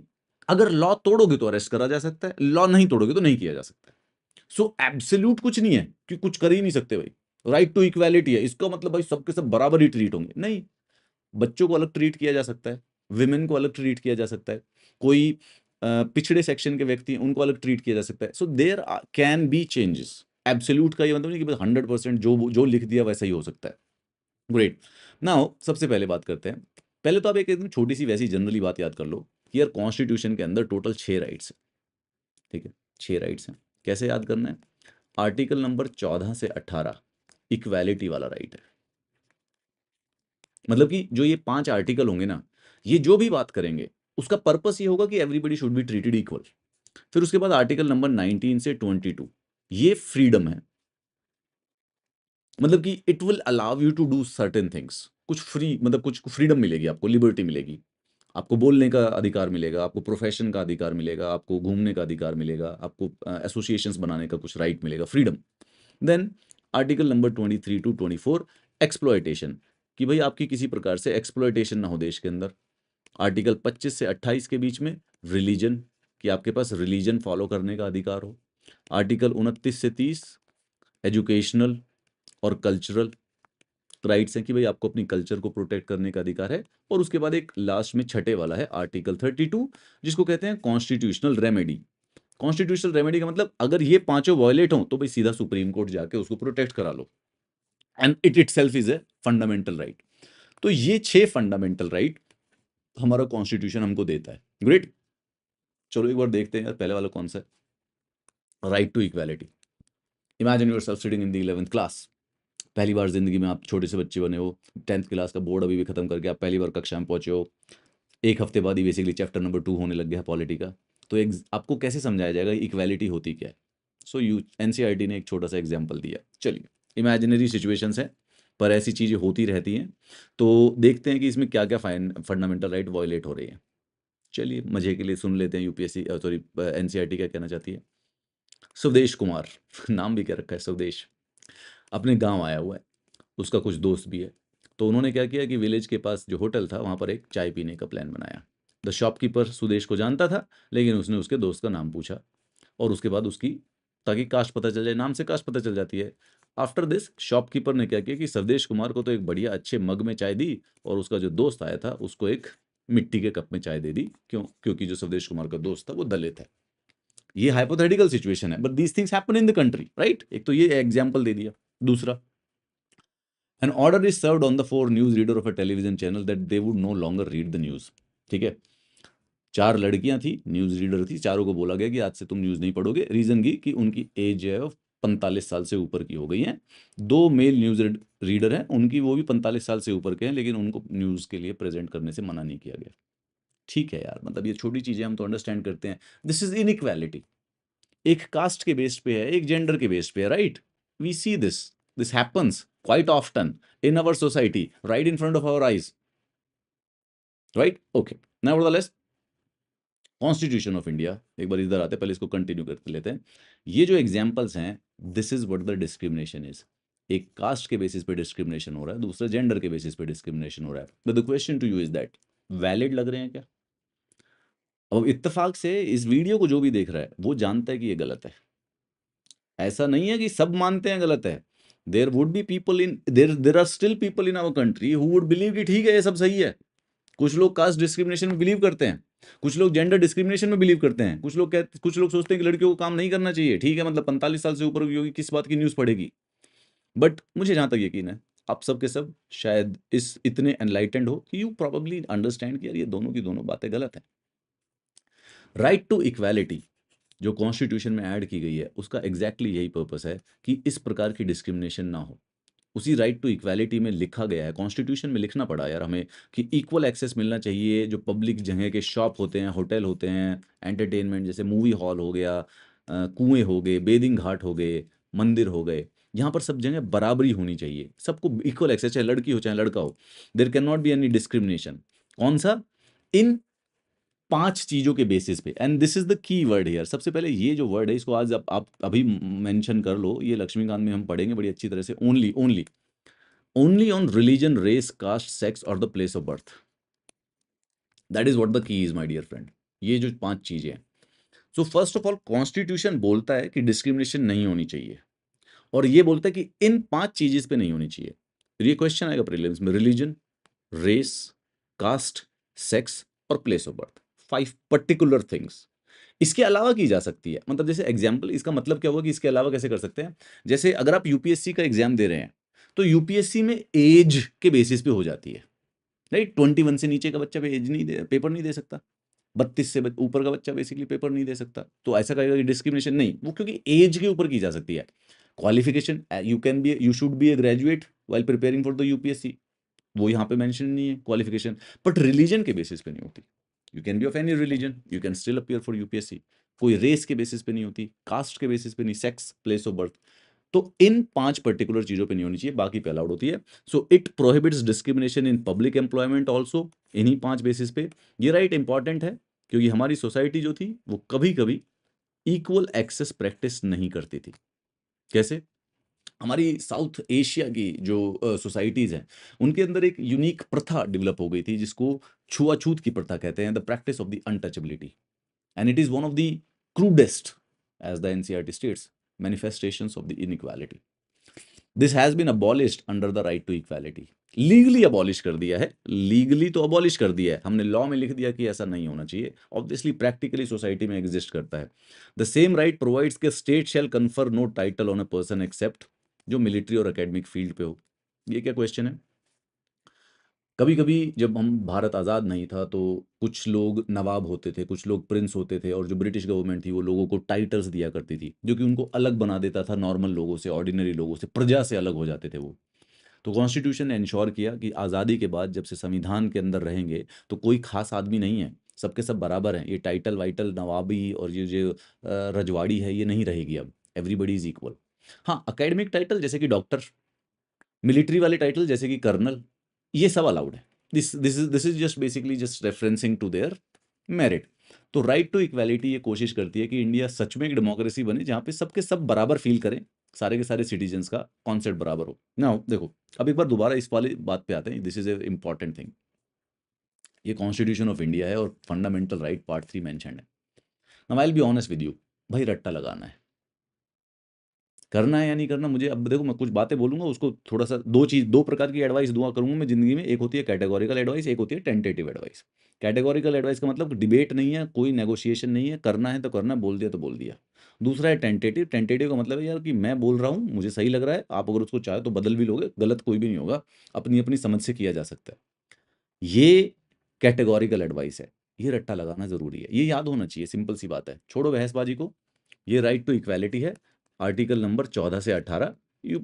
अगर लॉ तोड़ोगे तो अरेस्ट करा जा सकता है, लॉ नहीं तोड़ोगे तो नहीं किया जा सकता। सो एब्सोल्यूट कुछ नहीं है कि कुछ कर ही नहीं सकते भाई। राइट टू इक्वालिटी है, इसका मतलब भाई सबके सब बराबर ही ट्रीट होंगे, नहीं। बच्चों को अलग ट्रीट किया जा सकता है, विमेन को अलग ट्रीट किया जा सकता है, कोई पिछड़े सेक्शन के व्यक्ति हैं उनको अलग ट्रीट किया जा सकता है। So there can be changes. Absolute का ये मतलब नहीं कि बस 100% जो जो लिख दिया वैसा ही हो सकता है। ग्रेट। नाउ सबसे पहले बात करते हैं, पहले तो आप एक एकदम छोटी सी वैसी जनरली बात याद कर लो कि यार कॉन्स्टिट्यूशन के अंदर टोटल 6 राइट्स हैं, ठीक है, 6 राइट्स हैं। कैसे याद करना है? आर्टिकल नंबर 14 से 18 इक्वालिटी वाला राइट है। मतलब कि जो ये 5 आर्टिकल होंगे ना, ये जो भी बात करेंगे उसका पर्पस ये होगा कि everybody should be treated equal. फिर उसके बाद आर्टिकल नंबर 19 से 22, ये फ्रीडम है, मतलब कि it will allow you to do certain things, कुछ फ्री, मतलब कुछ फ्रीडम मिलेगी आपको, लिबर्टी मिलेगी, आपको बोलने का अधिकार मिलेगा, आपको प्रोफेशन का अधिकार मिलेगा, आपको घूमने का अधिकार मिलेगा, आपको एसोसिएशंस बनाने का कुछ राइट मिलेगा, freedom. Then article number 23 to 24, exploitation, कि भाई आपकी किसी प्रकार से एक्सप्लॉयटेशन ना हो देश के अंदर। आर्टिकल 25 से 28 के बीच में रिलीजन, कि आपके पास रिलीजन फॉलो करने का अधिकार हो। आर्टिकल 29 से 30 एजुकेशनल और कल्चरल राइट्स हैं, कि भाई आपको अपनी कल्चर को प्रोटेक्ट करने का अधिकार है। और उसके बाद एक लास्ट में छठे वाला है आर्टिकल 32, जिसको कहते हैं कॉन्स्टिट्यूशनल रेमेडी। कॉन्स्टिट्यूशनल रेमेडी का मतलब अगर ये पांचों वायलेट हो तो भाई सीधा सुप्रीम कोर्ट जाके उसको प्रोटेक्ट करा लो, and it itself is a fundamental right. तो ये 6 फंडामेंटल राइट हमारा कॉन्स्टिट्यूशन हमको देता है। ग्रेट। चलो एक बार देखते हैं यार पहले वाला कौन सा है, right to equality. Imagine yourself sitting in the 11th class, पहली बार जिंदगी में आप छोटे से बच्चे बने हो, 10th क्लास का बोर्ड अभी भी खत्म करके आप पहली बार कक्षा में पहुंचे हो, एक हफ्ते बाद ही बेसिकली चैप्टर नंबर 2 होने लग गया पॉलिटी का। तो एक आपको कैसे समझाया जाएगा इक्वालिटी होती क्या है? सो यू एनसीईआरटी ने एक छोटा सा एग्जाम्पल दिया। चलिए, इमेजिनरी सिचुएशंस है पर ऐसी चीज़ें होती रहती हैं, तो देखते हैं कि इसमें क्या क्या फंडामेंटल राइट वायलेट हो रही हैं। चलिए मजे के लिए सुन लेते हैं यूपीएससी सॉरी एनसीईआरटी क्या कहना चाहती है। स्वदेश कुमार नाम भी क्या रखा है, स्वदेश। अपने गांव आया हुआ है, उसका कुछ दोस्त भी है। तो उन्होंने क्या किया कि विलेज के पास जो होटल था वहाँ पर एक चाय पीने का प्लान बनाया। द शॉपकीपर सुदेश को जानता था, लेकिन उसने उसके दोस्त का नाम पूछा और उसके बाद उसकी, ताकि कास्ट पता चल जाए, नाम से कास्ट पता चल जाती है। आफ्टर दिस शॉपकीपर ने क्या किया कि सरदेश कुमार को तो एक बढ़िया अच्छे मग में चाय दी और उसका जो दोस्त आया था उसको एक मिट्टी के कप में चाय दे दी। क्यों? क्योंकि जो सरदेश कुमार का दोस्त था वो दलित है। ये हाइपोथेटिकल सिचुएशन है, but these things happen in the country, right? एक तो ये एग्जाम्पल दे दिया। दूसरा, an order is served on the four news reader of a television channel that they would no longer read the news. ठीक है, 4 लड़कियां थी, न्यूज़ रीडर थी, चारों को बोला गया कि आज से तुम न्यूज़ नहीं पढ़ोगे। रीज़न की कि उनकी एज है 45 साल से ऊपर की हो गई हैं। 2 मेल न्यूज़ रीडर हैं, उनकी वो भी 45 साल से ऊपर के हैं, लेकिन उनको न्यूज़ के लिए प्रेज़ेंट करने से मना नहीं किया गया। ठीक है यार, मतलब ये छोटी चीज़ें हम तो अंडरस्टैंड करते हैं। This is inequality. एक कास्ट के बेस पे है, एक जेंडर के बेस पे है, right? We see this, this happens quite often in our society, right in front of our eyes, right? Okay, nevertheless constitution of India, एक बार इधर आते हैं, पहले इसको कंटिन्यू करते लेते हैं। ये जो एग्जाम्पल्स हैं, this is what the discrimination is. एक कास्ट के बेसिस पे डिस्क्रिमिनेशन हो रहा है, दूसरे जेंडर के बेसिस पे डिस्क्रिमिनेशन हो रहा है। But the question to you is that valid लग रहे हैं क्या? अब इत्तेफाक से इस वीडियो को जो भी देख रहा है वो जानता है कि ये गलत है। ऐसा नहीं है कि सब मानते हैं गलत है। There would be people in there are still people in our country who would believe कि ठीक है ये सब सही है। कुछ लोग कास्ट डिस्क्रिमिनेशन में बिलीव करते हैं, कुछ लोग जेंडर डिस्क्रिमिनेशन में बिलीव करते हैं, कुछ लोग सोचते हैं कि लड़कियों को काम नहीं करना चाहिए। ठीक है, मतलब 45 साल से ऊपर की होगी, किस बात की न्यूज़ पढ़ेगी? बट मुझे जहाँ तक यकीन है, आप सब के सब शायद इस इतने एनलाइटेंड हो कि यू प्रोबेबली अंडरस्टैंड कि यार ये दोनों की दोनों बातें गलत हैं। राइट टू इक्वालिटी जो कॉन्स्टिट्यूशन में ऐड की गई है, उसका एग्जैक्टली यही पर्पस है कि इस प्रकार की डिस्क्रिमिनेशन ना हो। उसी राइट टू इक्वालिटी में लिखा गया है, कॉन्स्टिट्यूशन में लिखना पड़ा यार हमें कि इक्वल एक्सेस मिलना चाहिए। जो पब्लिक जगह के शॉप होते हैं, होटल होते हैं, एंटरटेनमेंट जैसे मूवी हॉल हो गया, कुएं हो गए, बेदिंग घाट हो गए, मंदिर हो गए, यहाँ पर सब जगह बराबरी होनी चाहिए, सबको इक्वल एक्सेस, चाहे लड़की हो चाहे लड़का हो। There can not be any discrimination. कौन सा? इन 5 चीज़ों के बेसिस पे। And this is the key word here. सबसे पहले ये जो वर्ड है इसको आज आप अभी मेंशन कर लो, ये लक्ष्मीकांत में हम पढ़ेंगे बड़ी अच्छी तरह से। Only only only on religion, race, caste, sex or the place of birth. That is what the key is, my dear friend. ये जो 5 चीजें हैं। So first of all constitution बोलता है कि डिस्क्रिमिनेशन नहीं होनी चाहिए, और ये बोलता है कि इन 5 चीजेस पे नहीं होनी चाहिए। फिर ये क्वेश्चन आएगा प्रीलिम्स में, रिलीजन, रेस, कास्ट, सेक्स और place of birth. 5 particular things. इसके अलावा की जा सकती है, मतलब जैसे एग्जाम्पल, इसका मतलब क्या हुआ कि इसके अलावा कैसे कर सकते हैं? जैसे अगर आप यूपीएससी का एग्जाम दे रहे हैं, तो यूपीएससी में एज के बेसिस पे हो जाती है, राइट? 21 से नीचे का बच्चा एज नहीं दे, पेपर नहीं दे सकता। 32 से ऊपर का बच्चा बेसिकली पेपर नहीं दे सकता। तो ऐसा कहेगा कि डिस्क्रिमिनेशन नहीं, वो क्योंकि एज के ऊपर की जा सकती है। Qualification, you should be A graduate while preparing for the UPSC, वो यहाँ पे मेंशन नहीं है क्वालिफिकेशन। बट रिलीजन के बेसिस पे नहीं होती। You can be of any religion, you can still appear for UPSC. कोई रेस के बेसिस पे नहीं होती, कास्ट के बेसिस पे नहीं, सेक्स, प्लेस ऑफ बर्थ। तो इन 5 पर्टिकुलर चीजों पे नहीं होनी चाहिए, बाकी पे अलाउड होती है। So it prohibits discrimination in public employment also, इन्हीं 5 बेसिस पे। ये राइट इंपॉर्टेंट है क्योंकि हमारी सोसाइटी जो थी वो कभी कभी इक्वल एक्सेस प्रैक्टिस नहीं करती थी। कैसे? हमारी साउथ एशिया की जो सोसाइटीज हैं, उनके अंदर एक यूनिक प्रथा डेवलप हो गई थी जिसको छुआछूत की प्रथा कहते हैं, the practice of the untouchability. And it is one of the crudest, as the NCERT states, manifestations of the inequality. This has been abolished under the right to equality. Legally abolish कर दिया है, legally तो abolish कर दिया है हमने, law में लिख दिया कि ऐसा नहीं होना चाहिए। ऑब्वियसली प्रैक्टिकली सोसाइटी में एग्जिस्ट करता है। द सेम राइट प्रोवाइड्स के state shall confer no title on a person except जो मिलिट्री और एकेडमिक फील्ड पे हो। ये क्या क्वेश्चन है? कभी कभी जब हम भारत आज़ाद नहीं था तो कुछ लोग नवाब होते थे, कुछ लोग प्रिंस होते थे, और जो ब्रिटिश गवर्नमेंट थी वो लोगों को टाइटल्स दिया करती थी जो कि उनको अलग बना देता था नॉर्मल लोगों से, ऑर्डिनरी लोगों से, प्रजा से अलग हो जाते थे वो। तो कॉन्स्टिट्यूशन ने इंश्योर किया कि आज़ादी के बाद जब से संविधान के अंदर रहेंगे तो कोई खास आदमी नहीं है, सबके सब बराबर हैं। ये टाइटल वाइटल नवाबी और ये जो रजवाड़ी है ये नहीं रहेगी अब, एवरीबडी इज इक्वल। हाँ, अकेडमिक टाइटल जैसे कि डॉक्टर, मिलिट्री वाले टाइटल जैसे कि कर्नल, ये सब अलाउड है। This is just basically just referencing to their merit. तो राइट टू इक्वालिटी ये कोशिश करती है कि इंडिया सच में एक डेमोक्रेसी बने जहाँ पे सबके सब बराबर फील करें, सारे के सारे सिटीजन्स का कॉन्सेप्ट बराबर हो। नाउ देखो, अब एक बार दोबारा इस वाली बात पे आते हैं, this is a important thing. ये कॉन्स्टिट्यूशन ऑफ इंडिया है और फंडामेंटल राइट पार्ट 3 मेंशन है। Now I will be honest with you, भाई रट्टा लगाना है, करना है या नहीं करना, मुझे अब देखो मैं कुछ बातें बोलूंगा उसको थोड़ा सा दो प्रकार की एडवाइस दूंगा करूंगा मैं जिंदगी में। एक होती है कैटेगोरिकल एडवाइस, एक होती है टेंटेटिव एडवाइस। कैटेगोरिकल एडवाइस का मतलब डिबेट नहीं है, कोई नेगोशिएशन नहीं है, करना है तो करना, बोल दिया तो बोल दिया। दूसरा है टेंटेटिव। टेंटेटिव का मतलब है यार कि मैं बोल रहा हूँ, मुझे सही लग रहा है, आप अगर उसको चाहे तो बदल भी लोगे, गलत कोई भी नहीं होगा, अपनी अपनी समझ से किया जा सकता है। ये कैटेगोरिकल एडवाइस है, ये रट्टा लगाना जरूरी है, ये याद होना चाहिए, सिंपल सी बात है, छोड़ो बहसबाजी को। ये राइट टू इक्वालिटी है, आर्टिकल नंबर 14 से 18। यू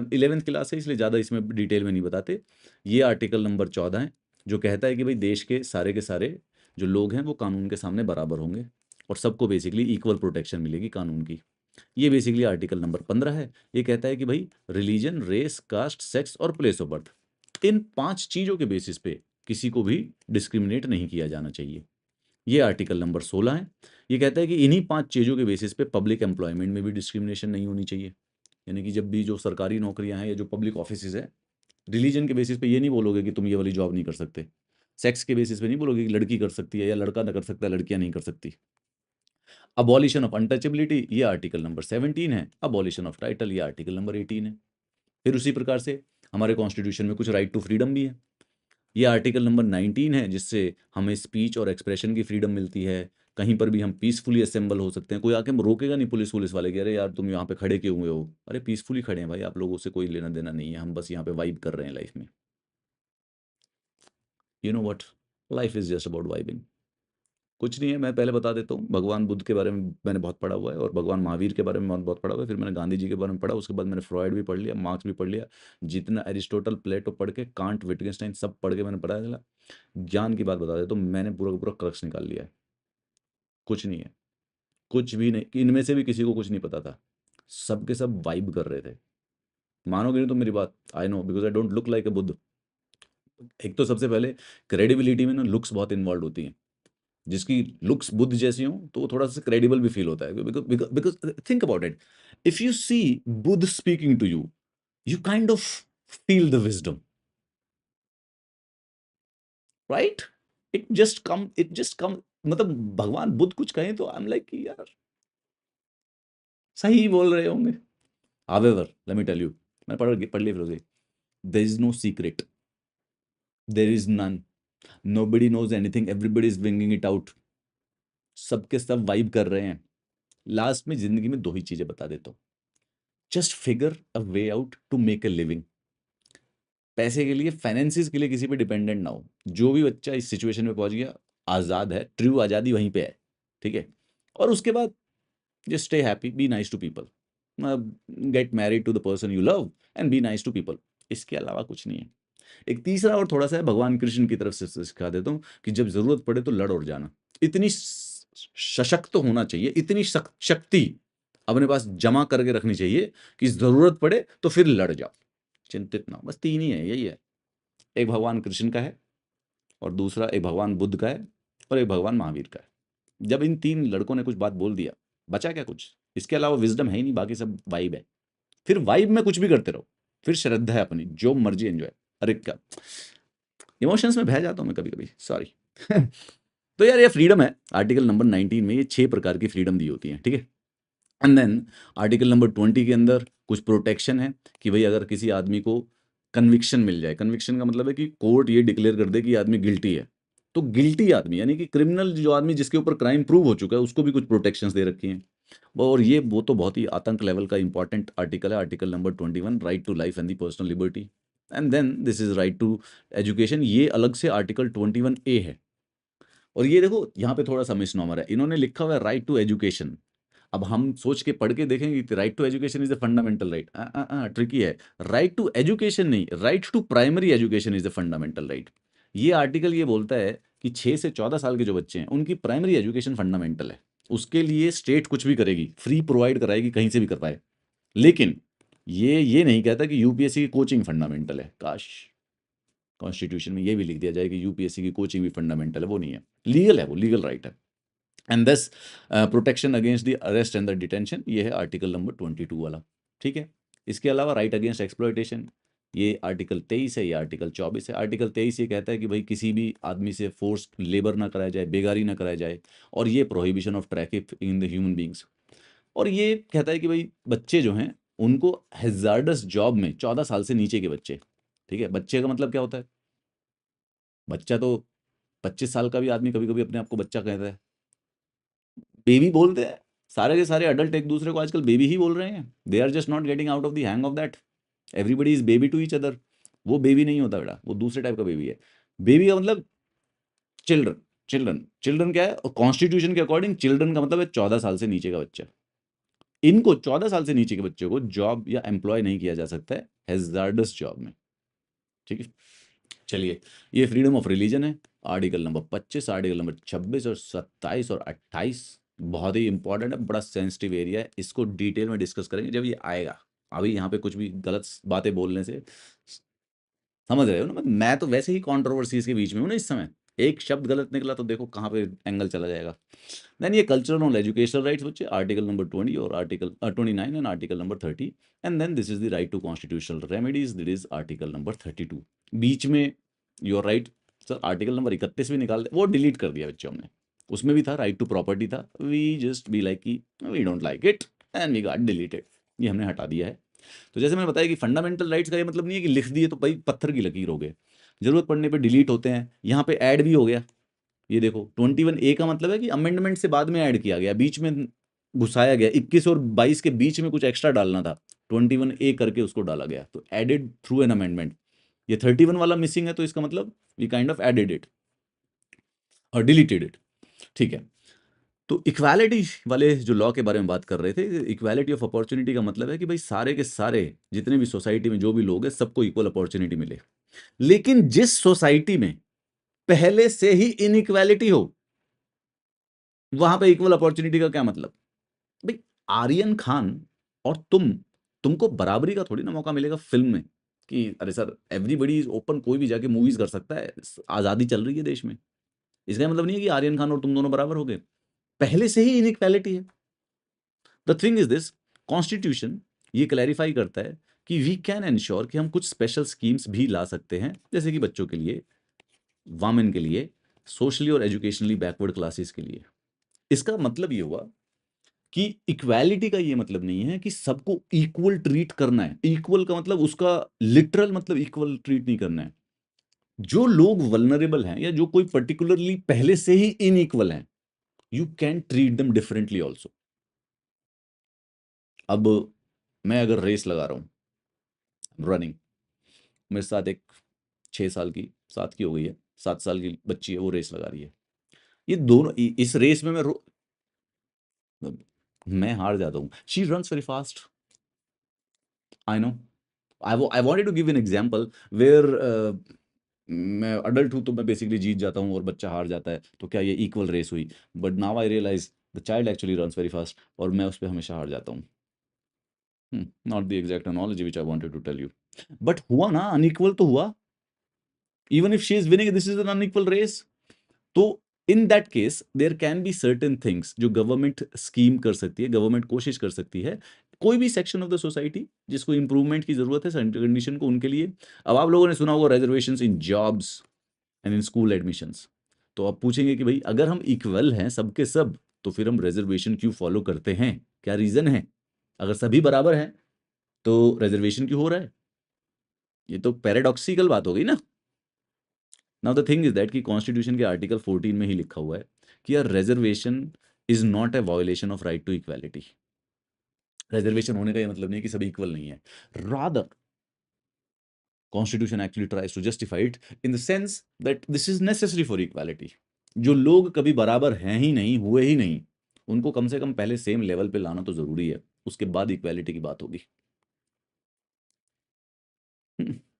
11th क्लास है इसलिए ज़्यादा इसमें डिटेल में नहीं बताते। ये आर्टिकल नंबर 14 है जो कहता है कि भाई देश के सारे जो लोग हैं वो कानून के सामने बराबर होंगे और सबको बेसिकली इक्वल प्रोटेक्शन मिलेगी कानून की। ये बेसिकली आर्टिकल नंबर 15 है। ये कहता है कि भाई रिलीजन, रेस, कास्ट, सेक्स और प्लेस ऑफ बर्थ, इन 5 चीज़ों के बेसिस पे किसी को भी डिस्क्रिमिनेट नहीं किया जाना चाहिए। ये आर्टिकल नंबर 16 है। ये कहता है कि इन्हीं 5 चीज़ों के बेसिस पे पब्लिक एम्प्लॉयमेंट में भी डिस्क्रिमिनेशन नहीं होनी चाहिए। यानी कि जब भी जो सरकारी नौकरियां हैं या जो पब्लिक ऑफिसेज है, रिलीजन के बेसिस पे ये नहीं बोलोगे कि तुम ये वाली जॉब नहीं कर सकते। सेक्स के बेसिस पे नहीं बोलोगे कि लड़की कर सकती है या लड़का ना कर सकता है, लड़कियां नहीं कर सकती। अबॉलिशन ऑफ अनटचेबिलिटी, ये आर्टिकल नंबर 17 है। अबॉलिशन ऑफ टाइटल, ये आर्टिकल नंबर 18 है। फिर उसी प्रकार से हमारे कॉन्स्टिट्यूशन में कुछ राइट टू फ्रीडम भी है। ये आर्टिकल नंबर 19 है जिससे हमें स्पीच और एक्सप्रेशन की फ्रीडम मिलती है। कहीं पर भी हम पीसफुली असेंबल हो सकते हैं, कोई आके रोकेगा नहीं, पुलिस वाले, कि अरे यार तुम यहाँ पे खड़े क्यों हुए हो, अरे पीसफुली खड़े हैं भाई, आप लोगों से कोई लेना देना नहीं है, हम बस यहाँ पे वाइब कर रहे हैं लाइफ में। You know what, life is just about vibing. कुछ नहीं है, मैं पहले बता देता हूँ, भगवान बुद्ध के बारे में मैंने बहुत पढ़ा हुआ है और भगवान महावीर के बारे में बहुत बहुत पढ़ा हुआ है, फिर मैंने गांधी जी के बारे में पढ़ा, उसके बाद मैंने फ्रॉयड भी पढ़ लिया, मार्क्स भी पढ़ लिया, जितना एरिस्टोटल, प्लेटो पढ़ के, कांट, विटगेस्टाइन सब पढ़ के मैंने पढ़ा है। ज्ञान की बात बता देता हूँ, मैंने पूरा का पूरा क्रक्स निकाल लिया है। कुछ नहीं है, कुछ भी नहीं, इनमें से भी किसी को कुछ नहीं पता था, सबके सब वाइब कर रहे थे। मानोगे नहीं तो मेरी बात, I know because I don't look like अ बुद्ध। एक तो सबसे पहले क्रेडिबिलिटी में ना लुक्स बहुत इन्वॉल्व होती हैं, जिसकी लुक्स बुद्ध जैसी हो तो वो थोड़ा सा क्रेडिबल भी फील होता है, because think about it, if you see Buddha speaking to you, you kind of feel the wisdom, right? It just come, मतलब भगवान बुद्ध कुछ कहें तो आई एम लाइक यार सही बोल रहे होंगे। However, let me tell you, मैं पढ़ लिया philosophy, there is no secret, there is none, nobody knows anything, everybody is bringing it out, सबके सब वाइब कर रहे हैं। लास्ट में जिंदगी में 2 ही चीजें बता देता हूँ, just figure a way out to make a living. पैसे के लिए, फाइनेंसिस के लिए किसी पे डिपेंडेंट ना हो। जो भी बच्चा इस सिचुएशन में पहुंच गया, आज़ाद है, ट्रू आज़ादी वहीं पे है, ठीक है? और उसके बाद just stay happy, be nice to people, get married to the person you love and be nice to people. इसके अलावा कुछ नहीं है। एक तीसरा और थोड़ा सा है, भगवान कृष्ण की तरफ से सिखा देता हूँ कि जब जरूरत पड़े तो लड़ और जाना। इतनी सशक्त होना चाहिए, इतनी शक्ति अपने पास जमा करके रखनी चाहिए कि जरूरत पड़े तो फिर लड़ जाओ, चिंतित ना हो। बस 3 ही है, यही है। एक भगवान कृष्ण का है, और दूसरा एक भगवान बुद्ध का है, और एक भगवान महावीर का है। जब इन 3 लड़कों ने कुछ बात बोल दिया, बचा क्या कुछ? इसके अलावा विजडम है ही नहीं, बाकी सब वाइब है। फिर वाइब में कुछ भी करते रहो, फिर श्रद्धा है अपनी, जो मर्जी एंजॉय। अरे क्या इमोशंस में बह जाता हूँ मैं कभी कभी, सॉरी। तो यार ये फ्रीडम है, आर्टिकल नंबर 19 में ये 6 प्रकार की फ्रीडम दी होती है, ठीक है? एंड देन आर्टिकल नंबर 20 के अंदर कुछ प्रोटेक्शन है कि भाई अगर किसी आदमी को कन्विक्शन मिल जाए, कन्विक्शन का मतलब है कि कोर्ट ये डिक्लेयर कर दे कि आदमी गिल्टी है, तो गिल्टी आदमी यानी कि क्रिमिनल, जो आदमी जिसके ऊपर क्राइम प्रूव हो चुका है, उसको भी कुछ प्रोटेक्शंस दे रखी हैं। और ये वो तो बहुत ही आतंक लेवल का इंपॉर्टेंट आर्टिकल है, article number 21, right to life and the personal liberty. And then this is right to education, ये अलग से आर्टिकल 21A है। और ये देखो यहाँ पे थोड़ा सा मिसनॉमर है, इन्होंने लिखा हुआ है राइट टू एजुकेशन। अब हम सोच के पढ़ के देखेंगे कि right to education is a fundamental right, tricky है। राइट टू एजुकेशन नहीं, right to primary education is a fundamental right. ये आर्टिकल ये बोलता है कि 6 से 14 साल के जो बच्चे हैं उनकी प्राइमरी एजुकेशन फंडामेंटल है, उसके लिए स्टेट कुछ भी करेगी, फ्री प्रोवाइड कराएगी, कहीं से भी कर पाए। लेकिन ये नहीं कहता कि यूपीएससी की कोचिंग फंडामेंटल है। काश कॉन्स्टिट्यूशन में ये भी लिख दिया जाए कि यूपीएससी की कोचिंग भी फंडामेंटल है, वो नहीं है, लीगल है, वो लीगल राइट है। एंड दस protection against the arrest and the detention, ये है आर्टिकल नंबर 22 वाला, ठीक है। इसके अलावा राइट अगेंस्ट एक्सप्लॉयटेशन, ये आर्टिकल 23 है, ये आर्टिकल 24 है। आर्टिकल 23 ये कहता है कि भाई किसी भी आदमी से फोर्स्ड लेबर ना कराया जाए, बेगारी ना कराया जाए, और ये prohibition of traffic in the human beings. और ये कहता है कि भाई बच्चे जो हैं उनको हैजार्डस जॉब में 14 साल से नीचे के बच्चे, ठीक है, बच्चे का मतलब क्या होता है, बच्चा तो 25 साल का भी आदमी कभी कभी अपने आप को बच्चा कहता है, बेबी बोलते हैं, सारे के सारे अडल्ट एक दूसरे को आजकल बेबी ही बोल रहे हैं। They are just not getting out of the hang of that, everybody is baby to each other. वो बेबी नहीं होता बेटा, वो दूसरे टाइप का बेबी है। बेबी का मतलब चिल्ड्रन, चिल्ड्रन क्या है, कॉन्स्टिट्यूशन के अकॉर्डिंग चिल्ड्रन का मतलब है 14 साल से नीचे का बच्चा। इनको 14 साल से नीचे के बच्चों को जॉब या एम्प्लॉय नहीं किया जा सकता है हैजार्डस जॉब में, ठीक है। चलिए, ये फ्रीडम ऑफ रिलीजन है, आर्टिकल नंबर 25, आर्टिकल नंबर 26 और 27 और 28, बहुत ही इंपॉर्टेंट है, बड़ा सेंसिटिव एरिया है, इसको डिटेल में डिस्कस करेंगे जब ये आएगा। अभी यहाँ पे कुछ भी गलत बातें बोलने से, समझ रहे हो ना, मैं तो वैसे ही कंट्रोवर्सीज के बीच में हूँ ना इस समय, एक शब्द गलत निकला तो देखो कहाँ पे एंगल चला जाएगा। देन ये कल्चरल और एजुकेशनल राइट्स बच्चे, आर्टिकल नंबर 20 और article 29 and article number 30, and then this is the right to constitutional remedies, that is article number 32। बीच में your right, sir article number 31 भी निकाल दे, वो डिलीट कर दिया बच्चों हमने, उसमें भी था राइट टू प्रॉपर्टी था, वी जस्ट बी लाइक की we don't like it and we got deleted, ये हमने हटा दिया है। तो जैसे मैंने बताया कि फंडामेंटल राइट्स का ये मतलब नहीं है कि लिख दिए तो भाई पत्थर की लकीर हो गए, जरूरत पड़ने पे डिलीट होते हैं। यहाँ पे ऐड भी हो गया, ये देखो 21A का मतलब है कि अमेंडमेंट से बाद में ऐड किया गया, बीच में घुसाया गया, 21 और 22 के बीच में कुछ एक्स्ट्रा डालना था, 21A करके उसको डाला गया, तो एडेड थ्रू एन अमेंडमेंट। ये 31 वाला मिसिंग है तो इसका मतलब we kind of added it और डिलीटेड इट, ठीक है। तो इक्वालिटी वाले जो लॉ के बारे में बात कर रहे थे, इक्वालिटी ऑफ अपॉर्चुनिटी का मतलब है कि भाई सारे के सारे जितने भी सोसाइटी में जो भी लोग हैं सबको इक्वल अपॉर्चुनिटी मिले। लेकिन जिस सोसाइटी में पहले से ही इनइक्वालिटी हो, वहां पे इक्वल अपॉर्चुनिटी का क्या मतलब, भाई आर्यन खान और तुमको बराबरी का थोड़ी ना मौका मिलेगा फिल्म में, कि अरे सर एवरीबडी इज ओपन, कोई भी जाके मूवीज कर सकता है, आजादी चल रही है देश में, इसका मतलब नहीं है कि आर्यन खान और तुम दोनों बराबर हो गए, पहले से ही इनइक्वालिटी है। The thing is this, constitution ये क्लैरिफाई करता है कि वी कैन एंश्योर कि हम कुछ स्पेशल स्कीम्स भी ला सकते हैं, जैसे कि बच्चों के लिए, वामेन के लिए, सोशली और एजुकेशनली बैकवर्ड क्लासेस के लिए। इसका मतलब ये हुआ कि इक्वालिटी का ये मतलब नहीं है कि सबको इक्वल ट्रीट करना है, इक्वल का मतलब उसका लिटरल मतलब इक्वल ट्रीट नहीं करना है। जो लोग वल्नरेबल हैं या जो कोई पर्टिकुलरली पहले से ही इनइक्वल हैं, you can treat them differently also. अब मैं अगर रेस लगा रहा हूं, रनिंग, मेरे साथ एक 6 साल की, 7 की हो गई है, 7 साल की बच्ची है, वो रेस लगा रही है, ये दोनों इस रेस में मैं हार जाता हूँ, she runs very fast, I know, I wanted to give an example where मैं अडल्ट हूँ तो मैं बेसिकली जीत जाता हूँ और बच्चा हार जाता है, तो क्या ये इक्वल रेस हुई, but now I realize the child actually runs very fast और मैं उस पर हमेशा हार जाता हूँ। Not the exact analogy which I wanted to tell you, but हुआ ना, अनइक्वल तो हुआ, even if she is winning this is an unequal race. तो in that case there can be certain things जो गवर्नमेंट स्कीम कर सकती है, government कोशिश कर सकती है, कोई भी सेक्शन ऑफ द सोसाइटी जिसको इंप्रूवमेंट की जरूरत है कंडीशन को, उनके लिए। अब आप लोगों ने सुना होगा reservations in jobs and in school admissions, तो आप पूछेंगे कि भाई अगर हम इक्वल हैं सबके सब, तो फिर हम रिजर्वेशन क्यों फॉलो करते हैं, क्या रीजन है, अगर सभी बराबर हैं तो रिजर्वेशन क्यों हो रहा है, ये तो पैराडॉक्सिकल बात हो गई ना। Now the thing is that कि कॉन्स्टिट्यूशन के आर्टिकल 14 में ही लिखा हुआ है कि यार reservation is not a violation of right to equality, reservation होने का ये मतलब नहीं है कि सभी इक्वल नहीं है, rather constitution actually tries to justify it in the sense that this is necessary for equality. जो लोग कभी बराबर हैं ही नहीं, हुए ही नहीं, उनको कम से कम पहले सेम लेवल पे लाना तो जरूरी है, उसके बाद इक्वालिटी की बात होगी।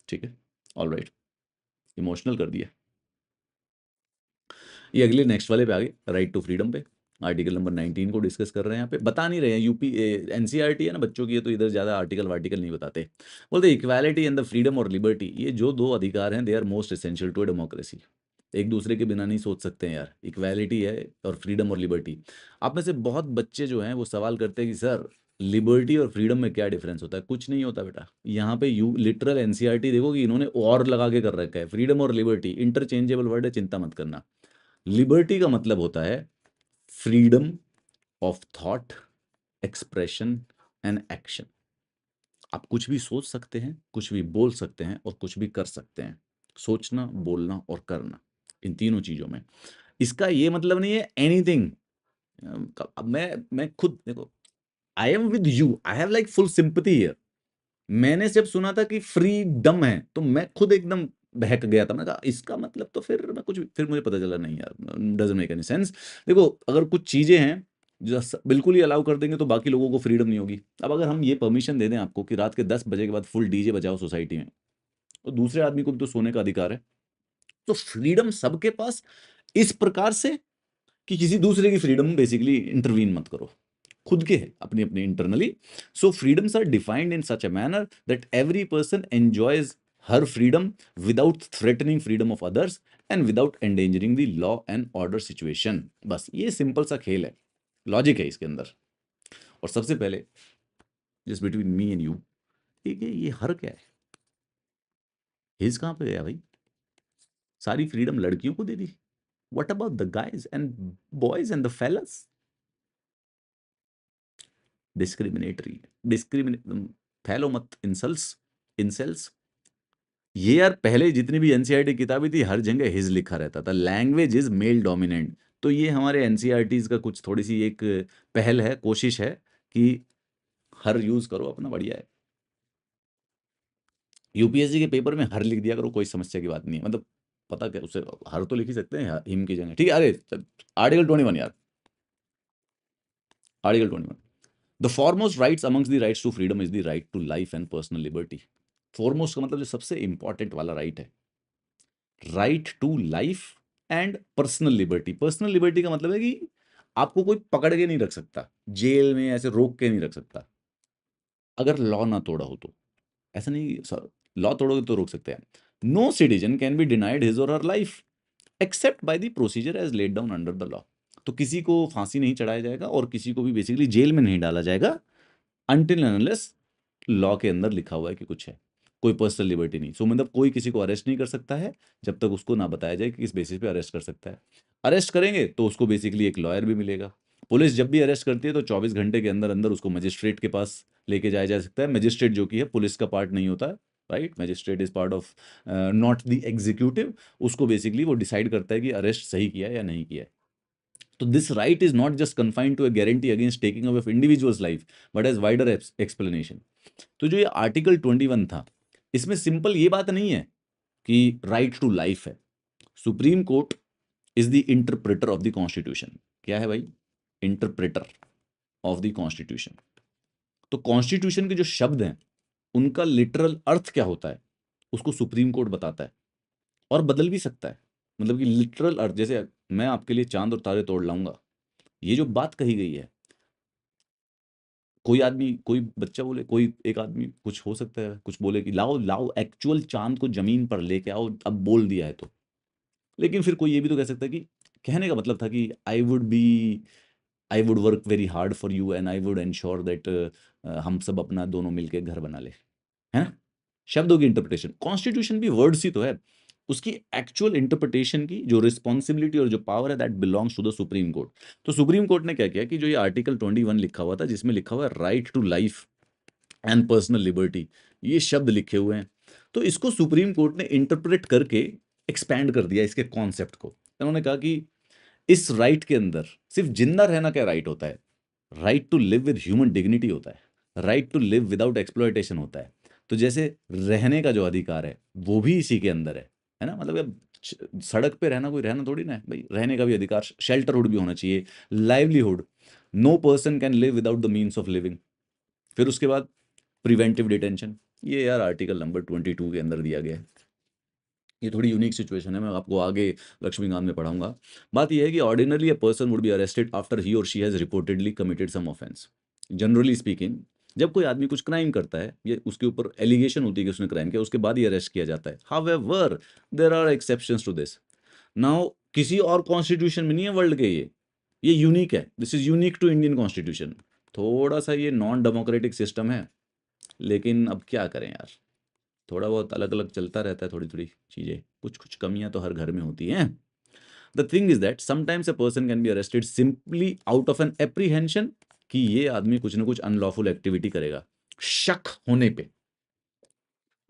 ठीक है, ऑल राइट, इमोशनल कर दिया। ये अगले नेक्स्ट वाले पे आ गए, राइट टू फ्रीडम पे, आर्टिकल नंबर 19 को डिस्कस कर रहे हैं। यहाँ पे बता नहीं रहे हैं, यूपी एनसीईआरटी है ना बच्चों की, है तो इधर ज़्यादा आर्टिकल वार्टिकल नहीं बताते। बोलते इक्वालिटी एंड द फ्रीडम और लिबर्टी, ये जो दो अधिकार हैं they are most essential to a democracy, एक दूसरे के बिना नहीं सोच सकते हैं यार, इक्वालिटी है और फ्रीडम और लिबर्टी। आप में से बहुत बच्चे जो हैं वो सवाल करते हैं कि सर लिबर्टी और फ्रीडम में क्या डिफरेंस होता है? कुछ नहीं होता बेटा। यहाँ पे यू लिटरल एनसीईआरटी देखो कि इन्होंने और लगा के कर रखा है। फ्रीडम और लिबर्टी इंटरचेंजेबल वर्ड है, चिंता मत करना। लिबर्टी का मतलब होता है freedom of thought, expression and action. आप कुछ भी सोच सकते हैं, कुछ भी बोल सकते हैं और कुछ भी कर सकते हैं। सोचना, बोलना और करना, इन तीनों चीजों में। इसका ये मतलब नहीं है एनीथिंग। अब मैं खुद देखो, I am with you, I have like full sympathy here. मैंने जब सुना था कि फ्रीडम है तो मैं खुद एकदम बहक गया था। मैंने कहा इसका मतलब तो फिर मुझे पता चला नहीं यार, डजंट मेक एनी सेंस। देखो, अगर कुछ चीजें हैं जो बिल्कुल ही अलाउ कर देंगे तो बाकी लोगों को फ्रीडम नहीं होगी। अब अगर हम ये परमिशन दे दें आपको कि रात के 10 बजे के बाद फुल डीजे बजाओ सोसाइटी में, तो दूसरे आदमी को भी तो सोने का अधिकार है। तो फ्रीडम सबके पास इस प्रकार से कि किसी दूसरे की फ्रीडम बेसिकली इंटरवीन मत करो, खुद के है अपनी अपनी internally. So freedoms are defined in such a manner that every person enjoys हर freedom without threatening freedom of others and without endangering the law and order situation. बस ये सिंपल सा खेल है, लॉजिक है इसके अंदर। और सबसे पहले just between me and you, ये हर क्या है? हिज कहाँ पे गया भाई? सारी फ्रीडम लड़कियों को दे दी। What about the guys and boys and the fellas? Discriminatory, discriminate, fellow मत इंसल्ट्स, इंसल्ट्स। ये यार पहले जितनी भी एनसीईआरटी किताबें थी हर जगह हिज लिखा रहता था, लैंग्वेज इज मेल डोमिनेंट। तो ये हमारे एनसीईआरटीज का कुछ थोड़ी सी एक पहल है, कोशिश है कि हर यूज करो अपना, बढ़िया है। यूपीएससी के पेपर में हर लिख दिया करो, कोई समस्या की बात नहीं है। मतलब पता क्या, उससे हर तो लिख ही सकते हैं हिम की जगह, ठीक है। अरे आर्टिकल 21 यार, article 21, the foremost rights amongst the rights to freedom is the right to life and personal liberty. Foremost का मतलब जो सबसे इंपॉर्टेंट वाला राइट है, right to life and personal liberty. Personal liberty का मतलब है कि आपको कोई पकड़ के नहीं रख सकता, जेल में ऐसे रोक के नहीं रख सकता, अगर लॉ ना तोड़ा हो तो। ऐसा नहीं सर, लॉ तोड़ोगे तो रोक सकते हैं। No citizen can be denied his or her life except by the procedure as laid down under the law. तो किसी को फांसी नहीं चढ़ाया जाएगा और किसी को भी बेसिकली जेल में नहीं डाला जाएगा अनटिल अनलेस लॉ के अंदर लिखा हुआ है कि कुछ है। कोई पर्सनल लिबर्टी नहीं। सो मतलब कोई किसी को अरेस्ट नहीं कर सकता है जब तक उसको ना बताया जाए कि किस बेसिस पे अरेस्ट कर सकता है। अरेस्ट करेंगे तो उसको बेसिकली एक लॉयर भी मिलेगा। पुलिस जब भी अरेस्ट करती है तो 24 घंटे के अंदर अंदर उसको मजिस्ट्रेट के पास लेके जाया जा सकता है। मजिस्ट्रेट जो कि है पुलिस का पार्ट नहीं होता है, right. Magistrate is part of not the executive. उसको बेसिकली वो डिसाइड करता है कि अरेस्ट सही किया है या नहीं किया है। तो this right is not just confined to a guarantee against taking away of individual's life, but as wider explanation। तो जो ये आर्टिकल 21 था, इसमें सिंपल ये बात नहीं है कि राइट टू लाइफ है। Supreme court is the interpreter of the constitution. क्या है भाई? Interpreter of the constitution. तो कॉन्स्टिट्यूशन के जो शब्द हैं उनका लिटरल अर्थ क्या होता है उसको सुप्रीम कोर्ट बताता है, और बदल भी सकता है। मतलब कि लिटरल अर्थ, जैसे मैं आपके लिए चांद और तारे तोड़ लाऊंगा, ये जो बात कही गई है, कोई आदमी, कोई बच्चा बोले, कोई एक आदमी कुछ हो सकता है, कुछ बोले कि लाओ लाओ एक्चुअल चांद को जमीन पर लेके आओ, अब बोल दिया है तो। लेकिन फिर कोई ये भी तो कह सकता है कि कहने का मतलब था कि I would work very hard for you and I would ensure that हम सब अपना दोनों मिलके घर बना ले, है ना। शब्दों की इंटरप्रिटेशन, कॉन्स्टिट्यूशन भी वर्ड्स ही तो है। उसकी एक्चुअल इंटरप्रिटेशन की जो रिस्पॉन्सिबिलिटी और जो पावर है that belongs to the supreme court. तो सुप्रीम कोर्ट ने क्या किया कि जो ये आर्टिकल 21 लिखा हुआ था जिसमें लिखा हुआ है right to life and personal liberty, ये शब्द लिखे हुए हैं, तो इसको सुप्रीम कोर्ट ने इंटरप्रेट करके एक्सपैंड कर दिया इसके कॉन्सेप्ट को। उन्होंने कहा कि इस राइट के अंदर सिर्फ जिंदा रहना क्या राइट होता है, right to live with human dignity होता है, right to live without exploitation होता है। तो जैसे रहने का जो अधिकार है वो भी इसी के अंदर है ना। मतलब अब सड़क पे रहना कोई रहना थोड़ी ना है भाई, रहने का भी अधिकार, शेल्टरहुड भी होना चाहिए, livelihood. No person can live without the means of living. फिर उसके बाद प्रिवेंटिव डिटेंशन, ये यार आर्टिकल नंबर 22 के अंदर दिया गया है। ये थोड़ी यूनिक सिचुएशन है, मैं आपको आगे लक्ष्मीकांत में पढ़ाऊंगा। बात यह है कि ordinarily a person would be arrested after he or she has reportedly committed some offence. Generally speaking, जब कोई आदमी कुछ क्राइम करता है, ये उसके ऊपर एलिगेशन होती है कि उसने क्राइम किया, उसके बाद ही अरेस्ट किया जाता है। However there are exceptions to this. Now किसी और कॉन्स्टिट्यूशन में नहीं है वर्ल्ड के, ये यूनिक है, this is unique to Indian constitution. थोड़ा सा ये नॉन डेमोक्रेटिक सिस्टम है, लेकिन अब क्या करें यार, थोड़ा बहुत अलग अलग चलता रहता है, थोड़ी थोड़ी चीज़ें, कुछ कुछ कमियां तो हर घर में होती हैं। The thing is that sometimes a person can be arrested simply out of an apprehension कि ये आदमी कुछ ना कुछ अनलॉफुल एक्टिविटी करेगा, शक होने पे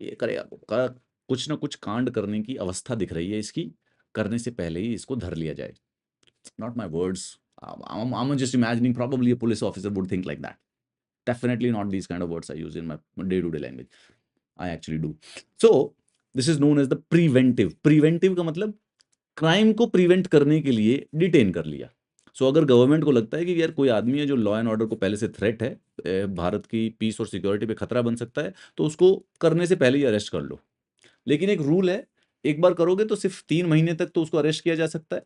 ये करेगा, कुछ ना कुछ कांड करने की अवस्था दिख रही है इसकी, करने से पहले ही इसको धर लिया जाए। Not my words. I'm just imagining probably a police officer would think like that. Definitely not these kind of words I use in my day-to-day language. I actually do. So this is known as the preventive. Preventive का मतलब crime को prevent करने के लिए detain कर लिया। सो अगर government को लगता है कि यार कोई आदमी है जो लॉ एंड ऑर्डर को पहले से थ्रेट है, भारत की पीस और सिक्योरिटी पे खतरा बन सकता है, तो उसको करने से पहले ही अरेस्ट कर लो। लेकिन एक रूल है, एक बार करोगे तो सिर्फ 3 महीने तक तो उसको अरेस्ट किया जा सकता है।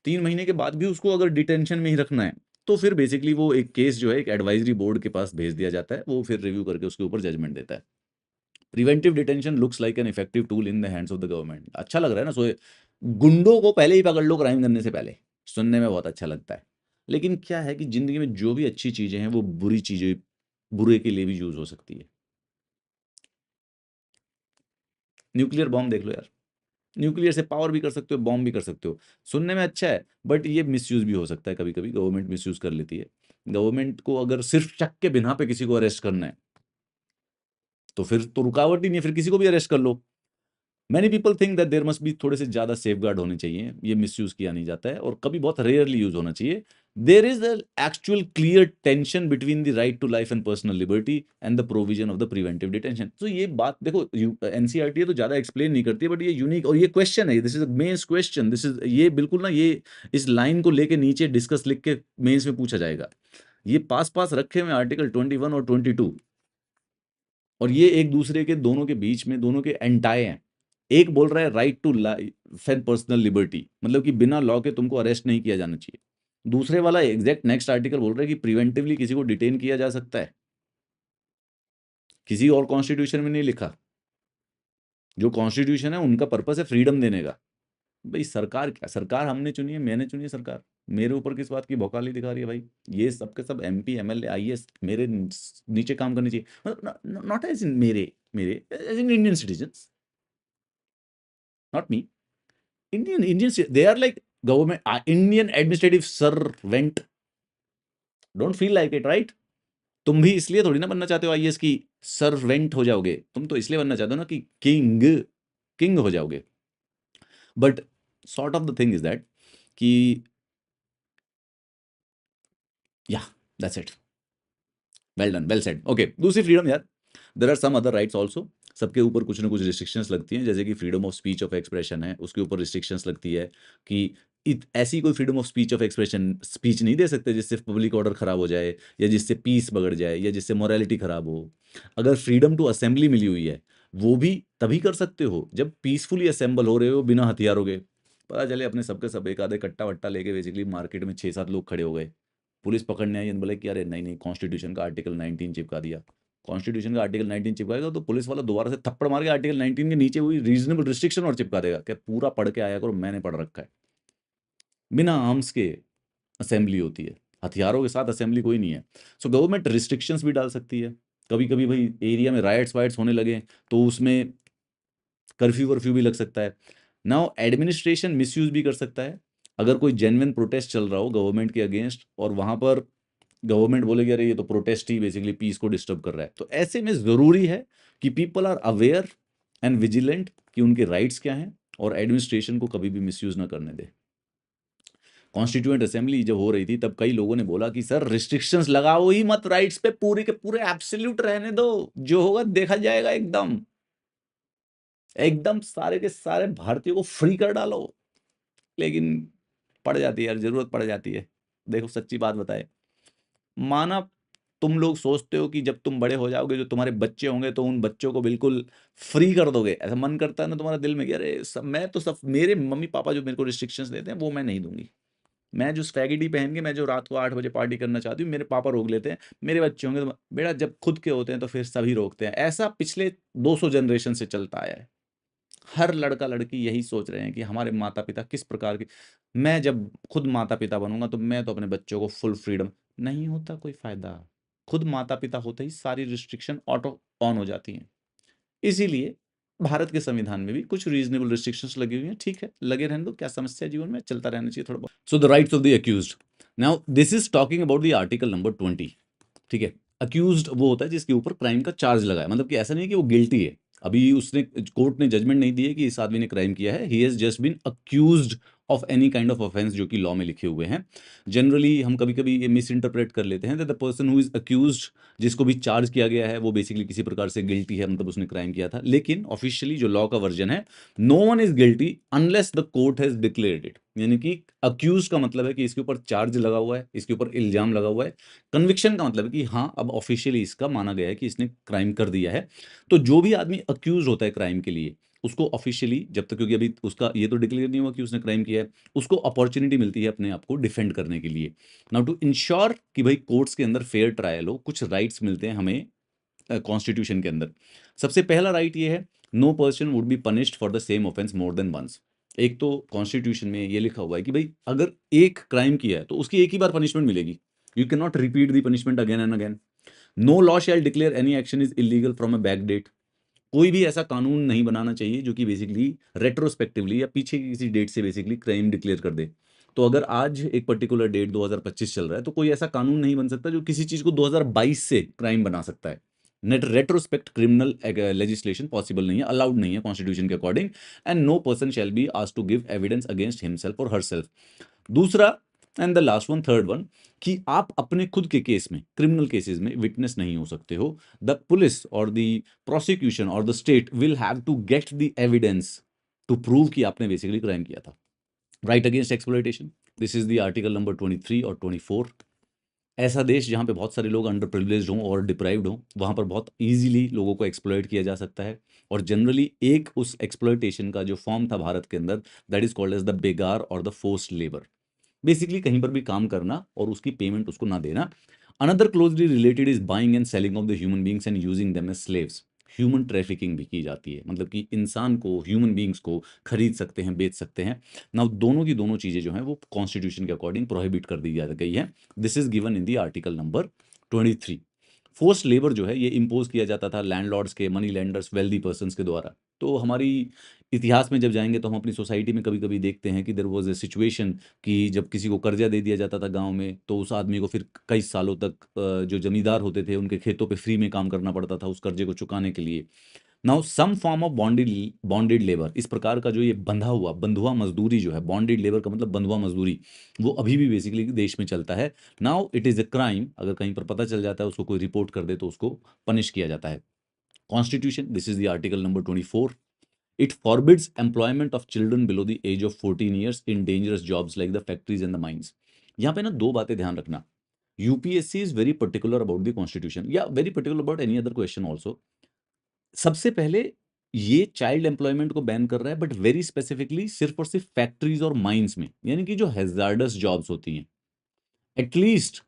3 महीने के बाद भी उसको अगर डिटेंशन में ही रखना है तो फिर बेसिकली वो एक केस जो है एक एडवाइजरी बोर्ड के पास भेज दिया जाता है, वो फिर रिव्यू करके उसके ऊपर जजमेंट देता है। Preventive detention looks like an effective tool in the hands of the government. अच्छा लग रहा है ना, सो गुंडों को पहले ही पकड़ लो क्राइम करने से पहले, सुनने में बहुत अच्छा लगता है। लेकिन क्या है कि जिंदगी में जो भी अच्छी चीजें हैं वो बुरी चीजें, बुरे के लिए भी यूज हो सकती है। न्यूक्लियर बॉम्ब देख लो यार, न्यूक्लियर से पावर भी कर सकते हो, बॉम्ब भी कर सकते हो, सुनने में अच्छा है, बट ये मिसयूज भी हो सकता है, कभी कभी गवर्नमेंट मिसयूज कर लेती है। गवर्नमेंट को अगर सिर्फ शक के बिना पे किसी को अरेस्ट करना है तो फिर तो रुकावट ही नहीं है, फिर किसी को भी अरेस्ट कर लो। Many people think that there must be थोड़े से ज़्यादा सेफगार्ड होने चाहिए, ये मिसयूज किया नहीं जाता है और कभी बहुत रेयरली यूज होना चाहिए। There is the actual clear tension between the right to life and personal liberty and the provision of the preventive detention. तो ये बात देखो, एनसीईआरटी तो ज़्यादा एक्सप्लेन नहीं करती है, बट ये यूनिक और ये क्वेश्चन है, this is main question, this is ये बिल्कुल ना, ये इस लाइन को लेके नीचे डिस्कस लिख के मेंस में पूछा जाएगा। ये पास पास रखे हुए आर्टिकल 21 और 22, और ये एक दूसरे के दोनों के बीच में, दोनों के एंटाई हैं। एक बोल रहा है right to life and personal liberty, मतलब कि बिना लॉ के तुमको अरेस्ट नहीं किया जाना चाहिए। दूसरे वाला एग्जैक्ट नेक्स्ट आर्टिकल बोल रहा है कि प्रिवेंटिवली किसी को डिटेन किया जा सकता है। किसी और कॉन्स्टिट्यूशन में नहीं लिखा। जो कॉन्स्टिट्यूशन है उनका पर्पस है फ्रीडम देने का। भाई सरकार क्या, सरकार हमने चुनी है, मैंने चुनी है सरकार, मेरे ऊपर किस बात की भौकाली दिखा रही है भाई। ये सब के सब एमपी एमएलए आईएएस मेरे नीचे काम करनी चाहिए, नॉट एज इन मेरे मेरे as in Indian citizens, not me. Indians, they are like government, Indian administrative servant. Don't feel like it, right? तुम भी इसलिए थोड़ी ना बनना चाहते हो आईएएस की सर्वेंट हो जाओगे, तुम तो इसलिए बनना चाहते हो ना कि किंग किंग हो जाओगे। But sort of the thing is that कि या that's it, well done, well said. Okay, दूसरी फ्रीडम यार, there are some other rights also. सबके ऊपर कुछ ना कुछ रिस्ट्रिक्शंस लगती हैं, जैसे कि freedom of speech of expression है, उसके ऊपर रिस्ट्रिक्शंस लगती है कि ऐसी कोई freedom of speech of expression speech नहीं दे सकते जिससे पब्लिक ऑर्डर खराब हो जाए, या जिससे पीस बिगड़ जाए, या जिससे मोरालिटी खराब हो। अगर फ्रीडम टू असेंबली मिली हुई है, वो भी तभी कर सकते हो जब पीसफुली असेंबल हो रहे हो बिना हथियारों के। पता चले अपने सबके सब एक आधे कट्टा वट्टा लेके बेसिकली मार्केट में 6-7 लोग खड़े हो गए, पुलिस पकड़ने आई, बोले कि अरे नहीं नहीं, कॉन्स्टिट्यूशन का आर्टिकल 19 चिपका दिया। कॉन्स्टिट्यूशन का आर्टिकल 19 चिपकाएगा तो पुलिस वाला दोबारा से थप्पड़ मार के आर्टिकल 19 के नीचे हुई रीजनेबल रिस्ट्रिक्शन और चिपका देगा, क्या पूरा पढ़ के आया करो, मैंने पढ़ रखा है। बिना आर्म्स के असेंबली होती है, हथियारों के साथ असेंबली कोई नहीं है। सो गवर्नमेंट रिस्ट्रिक्शंस भी डाल सकती है। कभी कभी भाई एरिया में राइट्स वाइट्स होने लगे तो उसमें कर्फ्यू वर्फ्यू भी लग सकता है। नाउ एडमिनिस्ट्रेशन मिसयूज भी कर सकता है। अगर कोई जेन्युइन प्रोटेस्ट चल रहा हो गवर्नमेंट के अगेंस्ट और वहां पर गवर्नमेंट बोलेगी अरे ये तो प्रोटेस्ट ही बेसिकली पीस को डिस्टर्ब कर रहा है, तो ऐसे में ज़रूरी है कि people are aware and vigilant कि उनके राइट्स क्या हैं, और एडमिनिस्ट्रेशन को कभी भी मिसयूज ना करने दे। कॉन्स्टिट्यूएंट असेंबली जब हो रही थी तब कई लोगों ने बोला कि सर रिस्ट्रिक्शंस लगाओ ही मत, राइट्स पे पूरे के पूरे एब्सोल्यूट रहने दो, जो होगा देखा जाएगा, एकदम एकदम सारे के सारे भारतीयों को फ्री कर डालो। लेकिन पड़ जाती है यार, जरूरत पड़ जाती है। देखो सच्ची बात बताए, माना तुम लोग सोचते हो कि जब तुम बड़े हो जाओगे जो तुम्हारे बच्चे होंगे तो उन बच्चों को बिल्कुल फ्री कर दोगे, ऐसा मन करता है ना तुम्हारा दिल में कि अरे सब मैं तो सब मेरे मम्मी पापा जो मेरे को रिस्ट्रिक्शंस देते हैं वो मैं नहीं दूंगी। मैं जो स्पैगेटी पहन के मैं जो रात को 8 बजे पार्टी करना चाहती हूँ, मेरे पापा रोक लेते हैं। मेरे बच्चे होंगे तो बेटा जब खुद के होते हैं तो फिर सभी रोकते हैं। ऐसा पिछले 200 जनरेशन से चलता आया है। हर लड़का लड़की यही सोच रहे हैं कि हमारे माता पिता किस प्रकार के, मैं जब खुद माता पिता बनूंगा तो मैं तो अपने बच्चों को फुल फ्रीडम, नहीं होता कोई फायदा। खुद माता पिता होते ही सारी रिस्ट्रिक्शन ऑटो ऑन हो जाती हैं। इसीलिए भारत के संविधान में भी कुछ रीजनेबल रिस्ट्रिक्शंस लगी हुई हैं। ठीक है, लगे रहने दो, क्या समस्या है, जीवन में चलता रहना चाहिए थोड़ा बहुत। So the rights of the accused, now this is talking about the article number 20। ठीक है, अक्यूज्ड वो होता है जिसके ऊपर क्राइम का चार्ज लगा है, मतलब कि ऐसा नहीं है कि वो गिल्टी है, अभी उसने कोर्ट ने जजमेंट नहीं दी है कि इस आदमी ने क्राइम किया है, he has just been accused of any kind of offence जो कि लॉ में लिखे हुए हैं। जनरली हम कभी कभी ये मिस इंटरप्रेट कर लेते हैं that the person who is accused, जिसको भी चार्ज किया गया है, वो बेसिकली किसी प्रकार से गिल्टी है, मतलब उसने क्राइम किया था। लेकिन ऑफिशियली जो लॉ का वर्जन है, no one is guilty unless the court has declared it, यानी कि अक्यूज का मतलब है कि इसके ऊपर चार्ज लगा हुआ है, इसके ऊपर इल्जाम लगा हुआ है। कन्विक्शन का मतलब है कि हाँ, अब ऑफिशियली इसका माना गया है कि इसने क्राइम कर दिया है। तो जो भी आदमी अक्यूज होता है क्राइम के लिए, उसको ऑफिशियली जब तक, क्योंकि अभी उसका ये तो डिक्लेयर नहीं हुआ कि उसने क्राइम किया है, उसको अपॉर्चुनिटी मिलती है अपने आप को डिफेंड करने के लिए। नाउ टू इंश्योर कि भाई कोर्ट्स के अंदर फेयर ट्रायल हो, कुछ राइट्स मिलते हैं हमें कॉन्स्टिट्यूशन के अंदर। सबसे पहला राइट ये है, no person would be punished for the same offence more than once. एक तो कॉन्स्टिट्यूशन में ये लिखा हुआ है कि भाई अगर एक क्राइम किया है तो उसकी एक ही बार पनिशमेंट मिलेगी, you can not repeat the punishment again and again. No law shall declare any action is illegal from a back date, कोई भी ऐसा कानून नहीं बनाना चाहिए जो कि बेसिकली रेट्रोस्पेक्टिवली या पीछे की किसी डेट से बेसिकली क्राइम डिक्लेयर कर दे। तो अगर आज एक पर्टिकुलर डेट 2025 चल रहा है, तो कोई ऐसा कानून नहीं बन सकता जो किसी चीज को 2022 से क्राइम बना सकता है। Net retrospect criminal legislation possible नहीं है, अलाउड नहीं है कॉन्स्टिट्यूशन के according. And no person shall be asked to give evidence against himself और हरसेल्फ। दूसरा and the last one, third one, कि आप अपने खुद के केस में, क्रिमिनल केसेस में विटनेस नहीं हो सकते हो। द पुलिस और द प्रोसिक्यूशन और the state will have to get the evidence to prove कि आपने बेसिकली क्राइम किया था। Right against exploitation, this is the article number 23 और 24। ऐसा देश जहाँ पे बहुत सारे लोग अंडर प्रिविलेज्ड हों और डिप्राइव्ड हों, वहाँ पर बहुत इजीली लोगों को एक्सप्लॉइट किया जा सकता है। और जनरली एक उस एक्सप्लॉयटेशन का जो फॉर्म था भारत के अंदर, that is called as the begar और द फोर्स्ड लेबर। बेसिकली कहीं पर भी काम करना और उसकी पेमेंट उसको ना देना। Another closely related is buying and selling of the human beings and using them as slaves. Human trafficking भी की जाती है, मतलब कि इंसान को, ह्यूमन बींग्स को खरीद सकते हैं, बेच सकते हैं ना। दोनों की दोनों चीजें जो हैं वो कॉन्स्टिट्यूशन के अकॉर्डिंग प्रोहिबिट कर दी जा गई है। This is given in the article number 23। Forced labour जो है ये इम्पोज किया जाता था लैंडलॉर्ड्स के, मनी लैंडर्स, वेल्दी पर्सन्स के द्वारा। तो हमारी इतिहास में जब जाएंगे तो हम अपनी सोसाइटी में कभी कभी देखते हैं कि देयर वाज ए सिचुएशन कि जब किसी को कर्जा दे दिया जाता था गांव में, तो उस आदमी को फिर कई सालों तक जो जमींदार होते थे उनके खेतों पे फ्री में काम करना पड़ता था उस कर्जे को चुकाने के लिए। Now some form of bonded labour, इस प्रकार का जो ये बंधुआ मजदूरी जो है, बॉन्डेड लेबर का मतलब बंधुआ मजदूरी, वो अभी भी बेसिकली देश में चलता है। Now it is a crime, अगर कहीं पर पता चल जाता है, उसको कोई रिपोर्ट कर दे तो उसको पनिश किया जाता है। Constitution, this is the article number 24। It forbids employment of children below the age of 14 years in dangerous jobs like the factories and the mines. यहाँ पे ना दो बातें ध्यान रखना। UPSC is very particular about the constitution, या very particular about any other question also. सबसे पहले ये चाइल्ड एम्प्लॉयमेंट को बैन कर रहा है, बट वेरी स्पेसिफिकली सिर्फ और सिर्फ फैक्ट्रीज और माइंस में, यानी कि जो हैजार्डस जॉब्स होती हैं। At least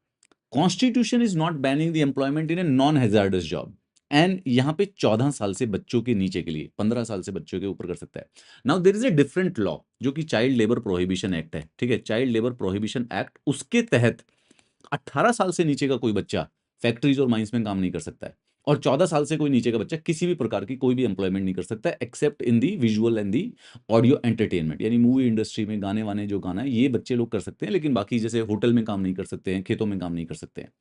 constitution is not banning the employment in a non hazards job. And यहाँ पे 14 साल से बच्चों के नीचे के लिए 15 साल से बच्चों के ऊपर कर सकता है। Now there is a different law जो कि चाइल्ड लेबर प्रोहिबिशन एक्ट है। ठीक है, चाइल्ड लेबर प्रोहिबिशन एक्ट, उसके तहत 18 साल से नीचे का कोई बच्चा फैक्ट्रीज और माइंस में काम नहीं कर सकता है, और 14 साल से कोई नीचे का बच्चा किसी भी प्रकार की कोई भी एम्प्लॉयमेंट नहीं कर सकता है, accept in the visual and the audio entertainment, यानी मूवी इंडस्ट्री में गाने वाने जो गाना है ये बच्चे लोग कर सकते हैं, लेकिन बाकी जैसे होटल में काम नहीं कर सकते हैं, खेतों में काम नहीं कर सकते हैं।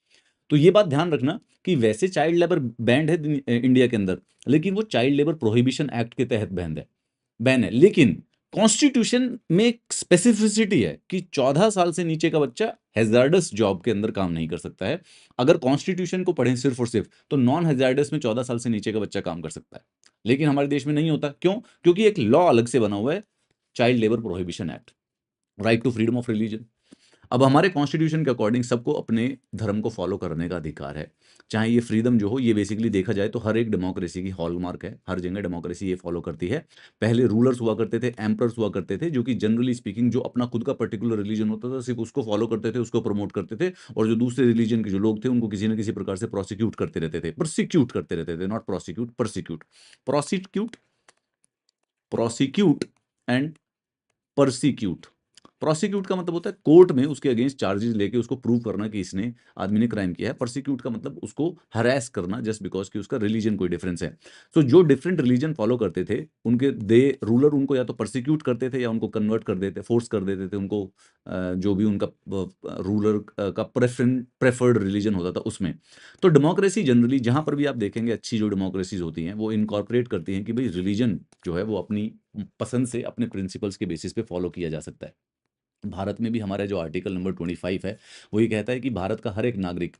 तो ये बात ध्यान रखना कि वैसे चाइल्ड लेबर बैंड है इंडिया के अंदर, लेकिन वो चाइल्ड लेबर प्रोहिबिशन एक्ट के तहत बैन है। लेकिन कॉन्स्टिट्यूशन में एक स्पेसिफिसिटी है कि 14 साल से नीचे का बच्चा हैजार्डस जॉब के अंदर काम नहीं कर सकता है। अगर कॉन्स्टिट्यूशन को पढ़ें सिर्फ और सिर्फ, तो नॉन हैजार्डस में 14 साल से नीचे का बच्चा काम कर सकता है। लेकिन हमारे देश में नहीं होता, क्यों? क्योंकि एक लॉ अलग से बना हुआ है, child labour prohibition act. Right to freedom of religion, अब हमारे कॉन्स्टिट्यूशन के अकॉर्डिंग सबको अपने धर्म को फॉलो करने का अधिकार है। चाहे ये फ्रीडम जो हो, ये बेसिकली देखा जाए तो हर एक डेमोक्रेसी की हॉलमार्क है, हर जगह डेमोक्रेसी ये फॉलो करती है। पहले रूलर्स हुआ करते थे, एम्परर्स हुआ करते थे, जो कि जनरली स्पीकिंग जो अपना खुद का पर्टिकुलर रिलीजन होता था सिर्फ उसको फॉलो करते थे, उसको प्रमोट करते थे, और जो दूसरे रिलीजन के जो लोग थे उनको किसी न किसी प्रकार से प्रोसिक्यूट करते रहते थे, प्रोसिक्यूट करते रहते थे, not prosecute, prosecute, prosecute, prosecute and persecute. Prosecute का मतलब होता है कोर्ट में उसके अगेंस्ट चार्जेस लेके उसको प्रूव करना कि इसने आदमी ने क्राइम किया है। परसिक्यूट का मतलब उसको हरास करना जस्ट बिकॉज कि उसका रिलीजन कोई डिफरेंस है। सो जो डिफरेंट रिलीजन फॉलो करते थे उनके दे रूलर उनको या तो परसिक्यूट करते थे या उनको कन्वर्ट कर देते, फोर्स कर देते थे उनको जो भी उनका रूलर का प्रेफर्ड रिलीजन होता था उसमें। तो डेमोक्रेसी जनरली जहां पर भी आप देखेंगे अच्छी जो डेमोक्रेसीज होती हैं वो इनकॉर्पोरेट करती हैं कि भाई रिलीजन जो है वो अपनी पसंद से अपने प्रिंसिपल्स के बेसिस पे फॉलो किया जा सकता है। भारत में भी हमारा जो आर्टिकल नंबर 25 है वो ये कहता है कि भारत का हर एक नागरिक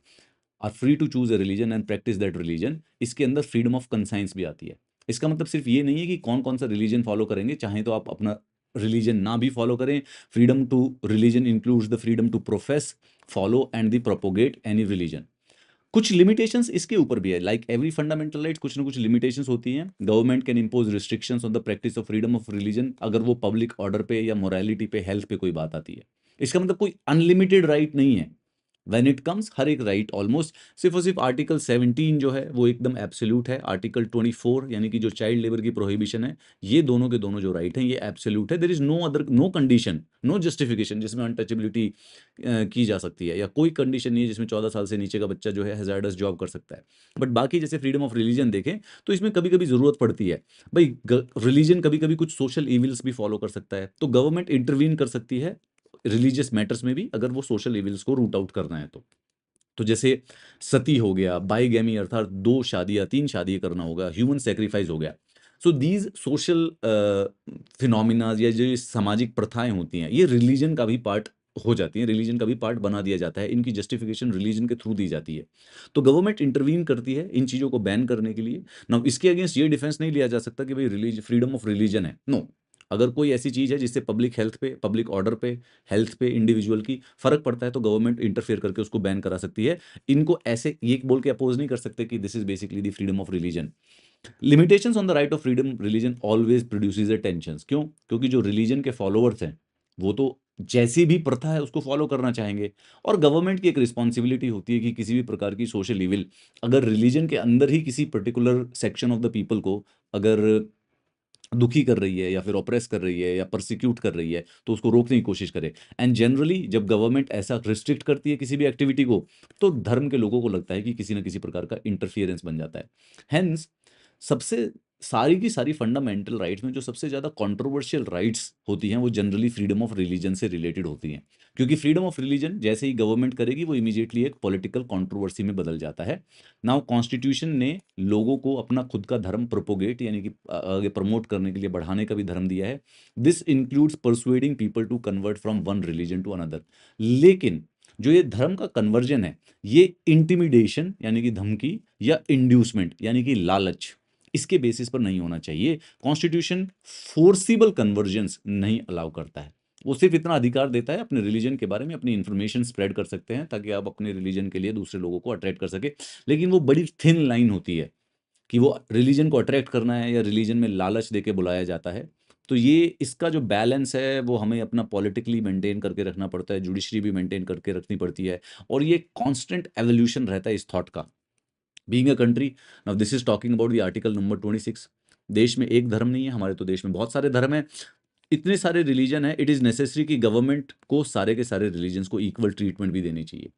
are free to choose a religion and practise that religion. इसके अंदर फ्रीडम ऑफ कंसाइंस भी आती है। इसका मतलब सिर्फ ये नहीं है कि कौन कौन सा रिलीजन फॉलो करेंगे, चाहे तो आप अपना रिलीजन ना भी फॉलो करें। Freedom to religion includes the freedom to profess, follow and the propagate any religion. कुछ लिमिटेशंस इसके ऊपर भी है, लाइक एवरी फंडामेंटल राइट कुछ ना कुछ लिमिटेशंस होती हैं। Government can impose restrictions on the practice of freedom of religion अगर वो पब्लिक ऑर्डर पे या मोरालिटी पे, हेल्थ पे कोई बात आती है। इसका मतलब कोई अनलिमिटेड राइट नहीं है। व्हेन इट कम्स हर एक राइट ऑलमोस्ट सिर्फ और सिर्फ आर्टिकल 17 जो है वो एकदम एब्सोल्यूट है। आर्टिकल 24 यानी कि जो चाइल्ड लेबर की प्रोहिबिशन है, ये दोनों के दोनों जो राइट हैं ये एब्सोल्यूट है। There is no other, no condition, no justification जिसमें अनटचेबिलिटी की जा सकती है, या कोई कंडीशन नहीं है जिसमें 14 साल से नीचे का बच्चा जो है हैजार्डस जॉब कर सकता है। बट बाकी जैसे फ्रीडम ऑफ रिलीजन देखें तो इसमें कभी कभी जरूरत पड़ती है भाई, रिलीजन कभी कभी कुछ सोशल इविल्स भी फॉलो कर सकता है, तो गवर्नमेंट इंटरवीन कर सकती है रिलीजियस मैटर्स में भी अगर वो सोशल इविल्स को रूट आउट करना है तो जैसे सती हो गया, बाईगैमी अर्थात 2 शादियाँ 3 शादियाँ करना होगा, ह्यूमन सैक्रिफाइस हो गया। सो दीज़ सोशल फिनोमेना या जो ये सामाजिक प्रथाएँ होती हैं, ये रिलीजन का भी पार्ट हो जाती हैं, रिलीजन का भी पार्ट बना दिया जाता है। इनकी जस्टिफिकेशन रिलीजन के थ्रू दी जाती है। तो गवर्नमेंट इंटरवीन करती है इन चीज़ों को बैन करने के लिए। नाउ इसके अगेंस्ट ये डिफेंस नहीं लिया जा सकता कि भई फ्रीडम ऑफ रिलीजन है। नो, अगर कोई ऐसी चीज़ है जिससे पब्लिक हेल्थ पे, पब्लिक ऑर्डर पे, हेल्थ पे, इंडिविजुअल की फ़र्क पड़ता है तो गवर्नमेंट इंटरफेयर करके उसको बैन करा सकती है। इनको ऐसे ये बोल के अपोज़ नहीं कर सकते कि this is basically the freedom of religion. Limitations on the right of freedom religion always produces a tensions. क्यों? क्योंकि जो रिलीजन के फॉलोअर्स हैं वो तो जैसी भी प्रथा है उसको फॉलो करना चाहेंगे, और गवर्नमेंट की एक रिस्पॉन्सिबिलिटी होती है कि किसी भी प्रकार की सोशल इविल अगर रिलीजन के अंदर ही किसी particular section of the people को अगर दुखी कर रही है या फिर ऑप्रेस कर रही है या परसिक्यूट कर रही है तो उसको रोकने की कोशिश करे। एंड जनरली जब गवर्नमेंट ऐसा रिस्ट्रिक्ट करती है किसी भी एक्टिविटी को तो धर्म के लोगों को लगता है कि किसी न किसी प्रकार का इंटरफियरेंस बन जाता है। हेंस सबसे सारी की सारी फंडामेंटल राइट्स में जो सबसे ज़्यादा कंट्रोवर्शियल राइट्स होती हैं वो जनरली फ्रीडम ऑफ रिलीजन से रिलेटेड होती हैं, क्योंकि फ्रीडम ऑफ रिलीजन जैसे ही गवर्नमेंट करेगी वो इमीडिएटली एक पॉलिटिकल कंट्रोवर्सी में बदल जाता है। नाउ कॉन्स्टिट्यूशन ने लोगों को अपना खुद का धर्म प्रोपोगेट यानी कि आगे प्रमोट करने के लिए बढ़ाने का भी धर्म दिया है। This includes persuading people to convert from one religion to another. लेकिन जो ये धर्म का कन्वर्जन है ये इंटिमिडेशन यानी कि धमकी या इंड्यूसमेंट यानी कि लालच, इसके बेसिस पर नहीं होना चाहिए। कॉन्स्टिट्यूशन फोर्सिबल कन्वर्जन्स नहीं अलाउ करता है। वो सिर्फ इतना अधिकार देता है अपने रिलीजन के बारे में अपनी इंफॉर्मेशन स्प्रेड कर सकते हैं ताकि आप अपने रिलीजन के लिए दूसरे लोगों को अट्रैक्ट कर सके। लेकिन वो बड़ी थिन लाइन होती है कि वो रिलीजन को अट्रैक्ट करना है या रिलीजन में लालच देके बुलाया जाता है। तो ये इसका जो बैलेंस है वो हमें अपना पॉलिटिकली मेंटेन करके रखना पड़ता है, जुडिशरी भी मेंटेन करके रखनी पड़ती है, और ये कांस्टेंट एवोल्यूशन रहता है इस थॉट का। Being a country, now this is talking about the article number 26। देश में एक धर्म नहीं है, हमारे तो देश में बहुत सारे धर्म हैं, इतने सारे रिलीजन है, इट इज़ नेसेसरी कि गवर्नमेंट को सारे के सारे रिलीजन्स को इक्वल ट्रीटमेंट भी देनी चाहिए।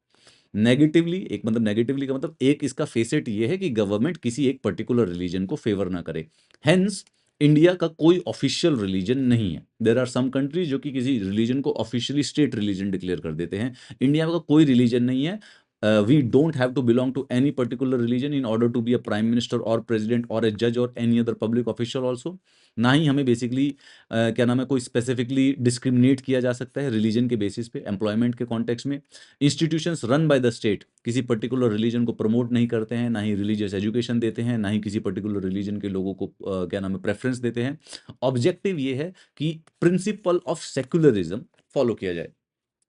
नेगेटिवली एक मतलब नेगेटिवली का मतलब एक इसका फेसेट ये है कि गवर्नमेंट किसी एक पर्टिकुलर रिलीजन को फेवर ना करे। हेंस इंडिया का कोई ऑफिशियल रिलीजन नहीं है। देयर आर सम कंट्रीज जो कि किसी रिलीजन को ऑफिशियली स्टेट रिलीजन डिक्लेयर कर देते हैं। इंडिया का कोई रिलीजन नहीं है। We don't have to belong to any particular religion in order to be a prime minister और प्रेसिडेंट और ए जज और any other public official also. ना ही हमें बेसिकली क्या नाम है कोई स्पेसिफिकली डिस्क्रिमिनेट किया जा सकता है रिलीजन के बेसिस पे एम्प्लॉयमेंट के कॉन्टेक्स्ट में। Institutions run by the state किसी पर्टिकुलर रिलीजन को प्रमोट नहीं करते हैं, ना ही रिलीजियस एजुकेशन देते हैं, ना ही किसी पर्टिकुलर रिलीजन के लोगों को क्या नाम है प्रेफरेंस देते हैं। ऑब्जेक्टिव ये है कि प्रिंसिपल ऑफ सेक्युलरिज्म फॉलो किया जाए।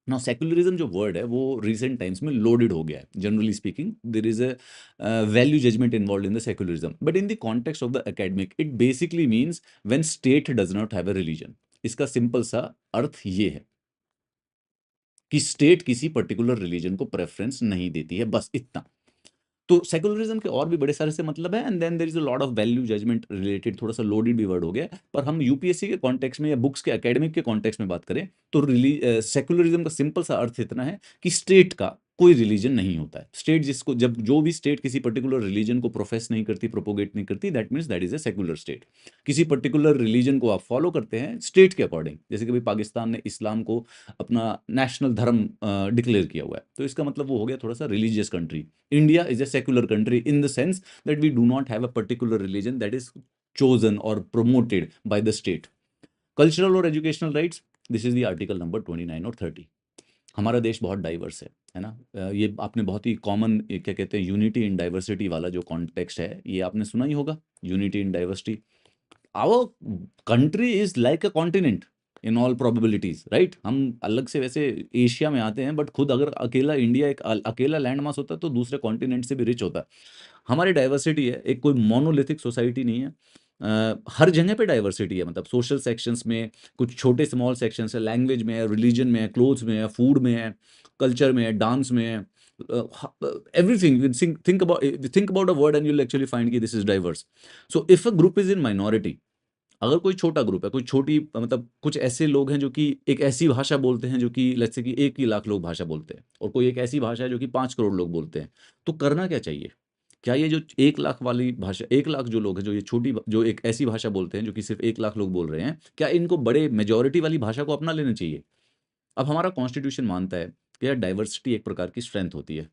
नाउ सेक्युलरिज्म जो वर्ड है वो रिसेंट टाइम्स में लोडेड हो गया है। Generally speaking there is a value judgement involve in the secularism, but in the context of the academic it basically means when state does not have a religion. इसका simple सा अर्थ ये है कि स्टेट किसी पर्टिकुलर रिलीजन को preference नहीं देती है, बस इतना। तो सेकुलरिज्म के और भी बड़े सारे से मतलब है, and then there is a lot of value judgement related, थोड़ा सा लोडेड भी वर्ड हो गया, पर हम यूपीएससी के कॉन्टेक्स्ट में या बुक्स के एकेडमिक के कॉन्टेक्स्ट में बात करें तो सेकुलरिज्म का सिंपल सा अर्थ इतना है कि स्टेट का कोई रिलीजन नहीं होता है। स्टेट जिसको, जब जो भी स्टेट किसी पर्टिकुलर रिलीजन को प्रोफेस नहीं करती, प्रोपोगेट नहीं करती, that means that is a secular state. किसी पर्टिकुलर रिलीजन को आप फॉलो करते हैं स्टेट के अकॉर्डिंग, जैसे कभी पाकिस्तान ने इस्लाम को अपना नेशनल धर्म डिक्लेयर किया हुआ है, तो इसका मतलब वो हो गया थोड़ा सा religious country. India is a secular country in the sense that we do not have a particular religion that is chosen or promoted by the state. Cultural or educational rights, this is the article number 29 और 30। हमारा देश बहुत diverse है ना। ये आपने बहुत ही common क्या कहते हैं यूनिटी इन डाइवर्सिटी वाला जो कॉन्टेक्स्ट है, ये आपने सुना ही होगा, unity in diversity. Our country is like a continent in all probabilities, right. हम अलग से वैसे एशिया में आते हैं, बट खुद अगर अकेला इंडिया एक अकेला लैंड मास होता तो दूसरे कॉन्टिनेंट से भी रिच होता। हमारी डाइवर्सिटी है, एक कोई मोनोलिथिक सोसाइटी नहीं है। हर जगह पे डाइवर्सिटी है, मतलब सोशल सेक्शंस में कुछ छोटे स्मॉल सेक्शंस है, लैंग्वेज में है, रिलीजन में है, क्लोथ्स में है, फूड में है, कल्चर में है, डांस में है, everything. Think about a word and you'll actually find कि this is diverse. So if a group is in minority, अगर कोई छोटा ग्रुप है, कोई छोटी मतलब कुछ ऐसे लोग हैं जो कि एक ऐसी भाषा बोलते हैं जो कि लेट्स से कि 1 ही लाख लोग भाषा बोलते हैं, और कोई एक ऐसी भाषा है जो कि 5 करोड़ लोग बोलते हैं, तो करना क्या चाहिए? क्या ये जो 1 लाख वाली भाषा, 1 लाख जो लोग हैं, जो ये छोटी जो एक ऐसी भाषा बोलते हैं जो कि सिर्फ 1 लाख लोग बोल रहे हैं, क्या इनको बड़े मेजॉरिटी वाली भाषा को अपना लेना चाहिए? अब हमारा कॉन्स्टिट्यूशन मानता है कि यार डाइवर्सिटी एक प्रकार की स्ट्रेंथ होती है।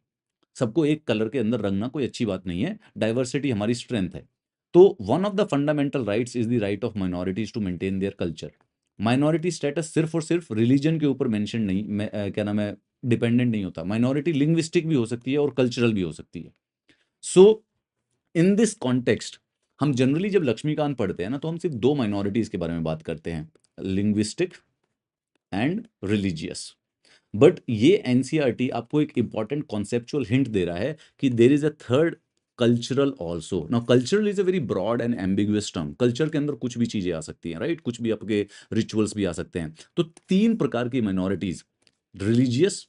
सबको एक कलर के अंदर रंगना कोई अच्छी बात नहीं है, डाइवर्सिटी हमारी स्ट्रेंथ है। तो one of the fundamental rights is the right of minorities to maintain their culture. Minority status सिर्फ और सिर्फ रिलीजन के ऊपर मेंशन नहीं, क्या नाम है, डिपेंडेंट नहीं होता। माइनॉरिटी लिंग्विस्टिक भी हो सकती है और कल्चरल भी हो सकती है। सो इन दिस कॉन्टेक्स्ट हम जनरली जब लक्ष्मीकांत पढ़ते हैं ना, तो हम सिर्फ 2 माइनॉरिटीज के बारे में बात करते हैं, लिंग्विस्टिक एंड रिलीजियस। बट ये एनसीईआरटी आपको एक इंपॉर्टेंट कॉन्सेप्चुअल हिंट दे रहा है कि there is a third, cultural also. Now cultural is a very broad and ambiguous term. Culture के अंदर कुछ भी चीजें आ सकती हैं, राइट, कुछ भी आपके रिचुअल्स भी आ सकते हैं। तो 3 प्रकार की minorities, religious,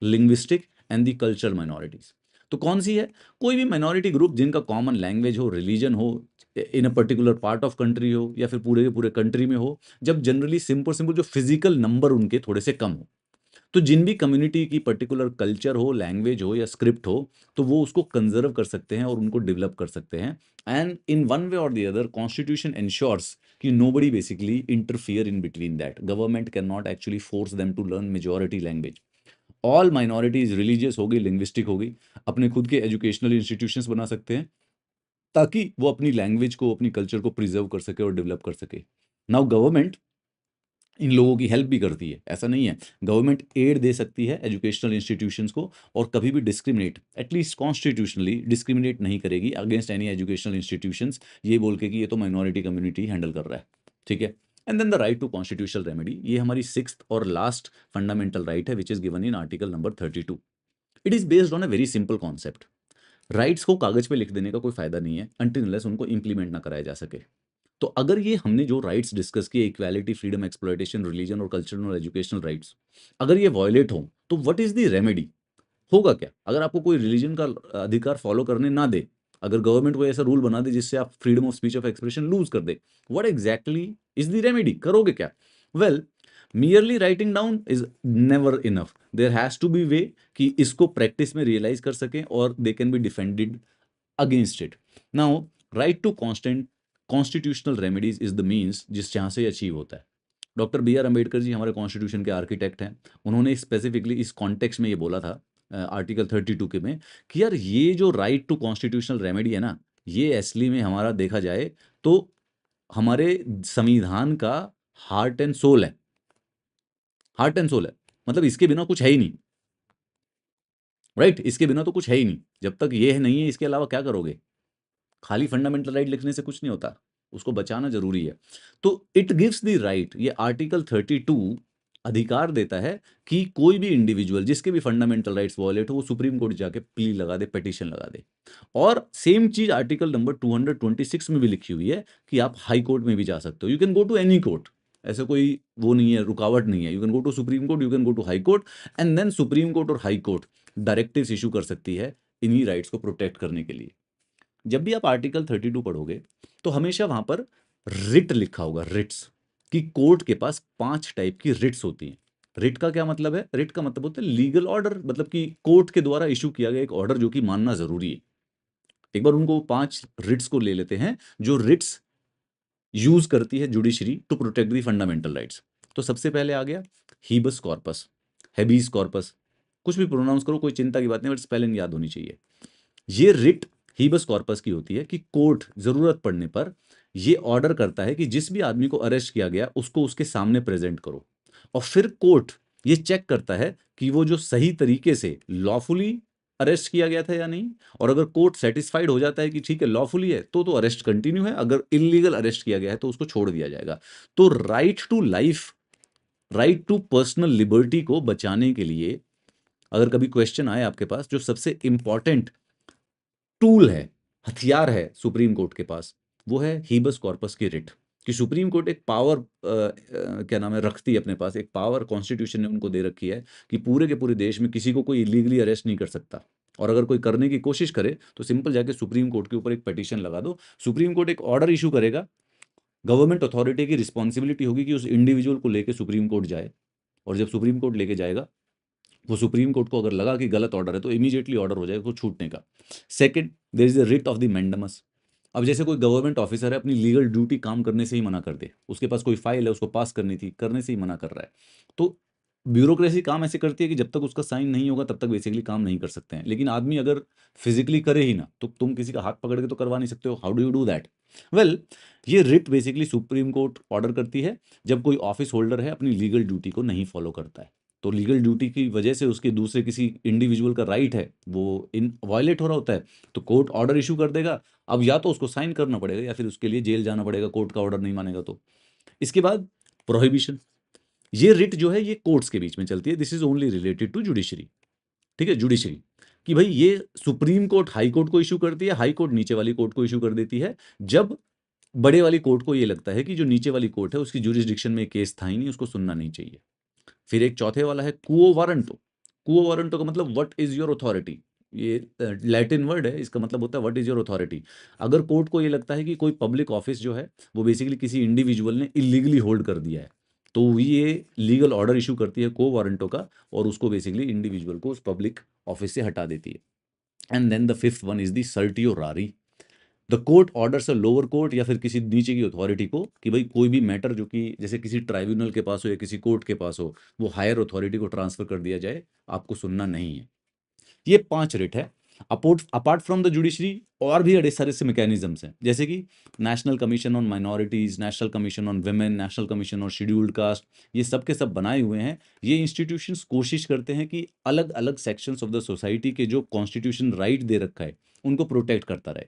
linguistic and the cultural minorities. तो कौन सी है? कोई भी माइनॉरिटी ग्रुप जिनका कॉमन लैंग्वेज हो, रिलीजन हो, in a particular part of country हो, या फिर पूरे के पूरे कंट्री में हो, जब जनरली सिंपल सिंपल जो फिजिकल नंबर उनके थोड़े से कम हो। तो जिन भी कम्युनिटी की पर्टिकुलर कल्चर हो, लैंग्वेज हो या स्क्रिप्ट हो, तो वो उसको कंजर्व कर सकते हैं और उनको डेवलप कर सकते हैं। एंड इन वन वे और द अदर कॉन्स्टिट्यूशन इंश्योर्स कि nobody basically interfere in between that. Government can not actually force them to learn majority language. All minorities, religious होगी, लिंग्विस्टिक होगी, अपने खुद के एजुकेशनल इंस्टीट्यूशंस बना सकते हैं ताकि वो अपनी लैंग्वेज को, अपनी कल्चर को प्रिजर्व कर सके और डेवलप कर सके। नाउ गवर्नमेंट इन लोगों की हेल्प भी करती है, ऐसा नहीं है। गवर्नमेंट एड दे सकती है एजुकेशनल इंस्टीट्यूशंस को, और कभी भी डिस्क्रिमिनेट, एटलीस्ट कॉन्स्टिट्यूशनली डिस्क्रिमिनेट नहीं करेगी अगेंस्ट एनी एजुकेशनल इंस्टीट्यूशंस, ये बोल के कि ये तो माइनॉरिटी कम्युनिटी हैंडल कर रहा है, ठीक है। And then the right to constitutional remedy, ये हमारी 6th और लास्ट फंडामेंटल राइट है, which is given in article number 32। It is based on a very simple concept. Rights को कागज पे लिख देने का कोई फायदा नहीं है अनटिल अनलेस उनको इंप्लीमेंट ना कराया जा सके। तो अगर ये हमने जो राइट्स डिस्कस किए, इक्वालिटी, फ्रीडम, एक्सप्लॉयटेशन, रिलीजन और कल्चरल और एजुकेशनल राइट्स, अगर ये वायलेट हो तो व्हाट इज द रेमेडी? होगा क्या? अगर आपको कोई रिलीजन का अधिकार फॉलो करने ना दे, अगर गवर्नमेंट कोई ऐसा रूल बना दे जिससे आप freedom of speech, of expression lose कर दे, what exactly is the remedy? करोगे क्या? Well, merely writing down is never enough. There has to be way कि इसको प्रैक्टिस में रियलाइज कर सकें और they can be defended against it. Now right to constitutional remedies is the means जिस जहाँ से अचीव होता है। Doctor B R Ambedkar ji हमारे कॉन्स्टिट्यूशन के आर्किटेक्ट हैं, उन्होंने स्पेसिफिकली इस कॉन्टेक्स्ट में ये बोला था आर्टिकल 32 के में कि यार ये जो राइट टू कॉन्स्टिट्यूशनल रेमेडी है ना, ये असली में हमारा देखा जाए तो हमारे संविधान का हार्ट एंड सोल है। हार्ट एंड सोल है, मतलब इसके बिना कुछ है ही नहीं, राइट, इसके बिना तो कुछ है ही नहीं। जब तक ये है नहीं है, इसके अलावा क्या करोगे? खाली फंडामेंटल राइट लिखने से कुछ नहीं होता, उसको बचाना जरूरी है। तो इट गिव्स द राइट, ये आर्टिकल 32 अधिकार देता है कि कोई भी इंडिविजुअल जिसके भी फंडामेंटल राइट्स वायलेट हो, वो सुप्रीम कोर्ट जाके प्ली लगा दे, पिटीशन लगा दे। और सेम चीज आर्टिकल नंबर 226 में भी लिखी हुई है कि आप हाई कोर्ट में भी जा सकते हो। You can go to any court, ऐसे कोई वो नहीं है, रुकावट नहीं है। You can go to supreme court, you can go to high court, and then supreme court और हाई कोर्ट डायरेक्टिव्स इशू कर सकती है इन्हीं राइट्स को प्रोटेक्ट करने के लिए। जब भी आप आर्टिकल 32 पढ़ोगे तो हमेशा वहां पर रिट लिखा होगा, रिट्स, कि कोर्ट के पास 5 टाइप की रिट्स होती हैं। रिट का क्या मतलब है? रिट का मतलब होता है लीगल ऑर्डर, मतलब कि कोर्ट के द्वारा इशू किया गया एक ऑर्डर जो कि मानना जरूरी है। एक बार उनको 5 रिट्स को ले लेते हैं जो रिट्स यूज करती है judiciary to protect the fundamental rights. तो सबसे पहले आ गया हीबस कॉर्पस, हेबीज कॉर्पस, कुछ भी प्रोनाउंस करो, कोई चिंता की बात नहीं, बट स्पेलिंग याद होनी चाहिए। ये रिट हीबस कॉर्पस की होती है कि कोर्ट जरूरत पड़ने पर ये ऑर्डर करता है कि जिस भी आदमी को अरेस्ट किया गया उसको उसके सामने प्रेजेंट करो, और फिर कोर्ट ये चेक करता है कि वो जो सही तरीके से लॉफुली अरेस्ट किया गया था या नहीं। और अगर कोर्ट सेटिस्फाइड हो जाता है कि ठीक है लॉफुली है तो अरेस्ट कंटिन्यू है, अगर इलीगल अरेस्ट किया गया है तो उसको छोड़ दिया जाएगा। तो right to life, right to personal liberty को बचाने के लिए अगर कभी क्वेश्चन आए आपके पास, जो सबसे इंपॉर्टेंट टूल है, हथियार है सुप्रीम कोर्ट के पास, वो है हीबस कॉर्पस की रिट। कि सुप्रीम कोर्ट एक पावर क्या नाम है रखती है अपने पास, एक पावर कॉन्स्टिट्यूशन ने उनको दे रखी है कि पूरे के पूरे देश में किसी को कोई इलीगली अरेस्ट नहीं कर सकता। और अगर कोई करने की कोशिश करे तो सिंपल जाके सुप्रीम कोर्ट के ऊपर एक पिटीशन लगा दो, सुप्रीम कोर्ट एक ऑर्डर इशू करेगा। गवर्नमेंट अथॉरिटी की रिस्पॉन्सिबिलिटी होगी कि उस इंडिविजुअल को लेके सुप्रीम कोर्ट जाए, और जब सुप्रीम कोर्ट लेके जाएगा, वो सुप्रीम कोर्ट को अगर लगा कि गलत ऑर्डर है तो इमीडिएटली ऑर्डर हो जाएगा उसको छूटने का। Second, there is the writ of the mandamus. अब जैसे कोई गवर्नमेंट ऑफिसर है, अपनी लीगल ड्यूटी काम करने से ही मना कर दे, उसके पास कोई फाइल है उसको पास करनी थी, करने से ही मना कर रहा है, तो ब्यूरोक्रेसी काम ऐसे करती है कि जब तक उसका साइन नहीं होगा तब तक बेसिकली काम नहीं कर सकते हैं। लेकिन आदमी अगर फिजिकली करे ही ना तो तुम किसी का हाथ पकड़ के तो करवा नहीं सकते हो। How do you do that? Well, ये writ basically supreme court order करती है जब कोई ऑफिस होल्डर है अपनी लीगल ड्यूटी को नहीं फॉलो करता है, तो लीगल ड्यूटी की वजह से उसके दूसरे किसी इंडिविजुअल का राइट है वो इन वायलेट हो रहा होता है, तो कोर्ट ऑर्डर इशू कर देगा। अब या तो उसको साइन करना पड़ेगा या फिर उसके लिए जेल जाना पड़ेगा, कोर्ट का ऑर्डर नहीं मानेगा तो। इसके बाद प्रोहिबिशन, ये रिट जो है ये कोर्ट्स के बीच में चलती है, this is only related to judiciary. ठीक है, जुडिशरी, कि भाई ये सुप्रीम कोर्ट हाई कोर्ट को इशू करती है, हाई कोर्ट नीचे वाली कोर्ट को इशू कर देती है, जब बड़े वाली कोर्ट को ये लगता है कि जो नीचे वाली कोर्ट है उसकी जुरिस्डिक्शन में केस था ही नहीं, उसको सुनना नहीं चाहिए। फिर एक चौथे वाला है कुओ वारंटो। कुओ वारंटो का मतलब व्हाट इज योर अथॉरिटी, ये लैटिन वर्ड है, इसका मतलब होता है व्हाट इज योर अथॉरिटी। अगर कोर्ट को ये लगता है कि कोई पब्लिक ऑफिस जो है वो बेसिकली किसी इंडिविजुअल ने इलीगली होल्ड कर दिया है, तो ये लीगल ऑर्डर इशू करती है को वारंटो का, और उसको बेसिकली इंडिविजुअल को उस पब्लिक ऑफिस से हटा देती है। And then the fifth one is the certiorari. The court orders a lower court या फिर किसी नीचे की अथॉरिटी को कि भाई कोई भी मैटर जो कि जैसे किसी ट्राइब्यूनल के पास हो या किसी कोर्ट के पास हो, वो हायर अथॉरिटी को ट्रांसफर कर दिया जाए, आपको सुनना नहीं है। ये 5 रिट है। अपोर्ट अपार्ट फ्रॉम द जुडिशरी और भी बड़े सारे से मैकेनिज्म्स हैं, जैसे कि national commission on minorities, national commission on women, national commission on scheduled caste, ये सब के सब बनाए हुए हैं। ये इंस्टीट्यूशंस कोशिश करते हैं कि अलग अलग सेक्शंस ऑफ द सोसाइटी के जो कॉन्स्टिट्यूशन राइट दे रखा है उनको प्रोटेक्ट करता रहे।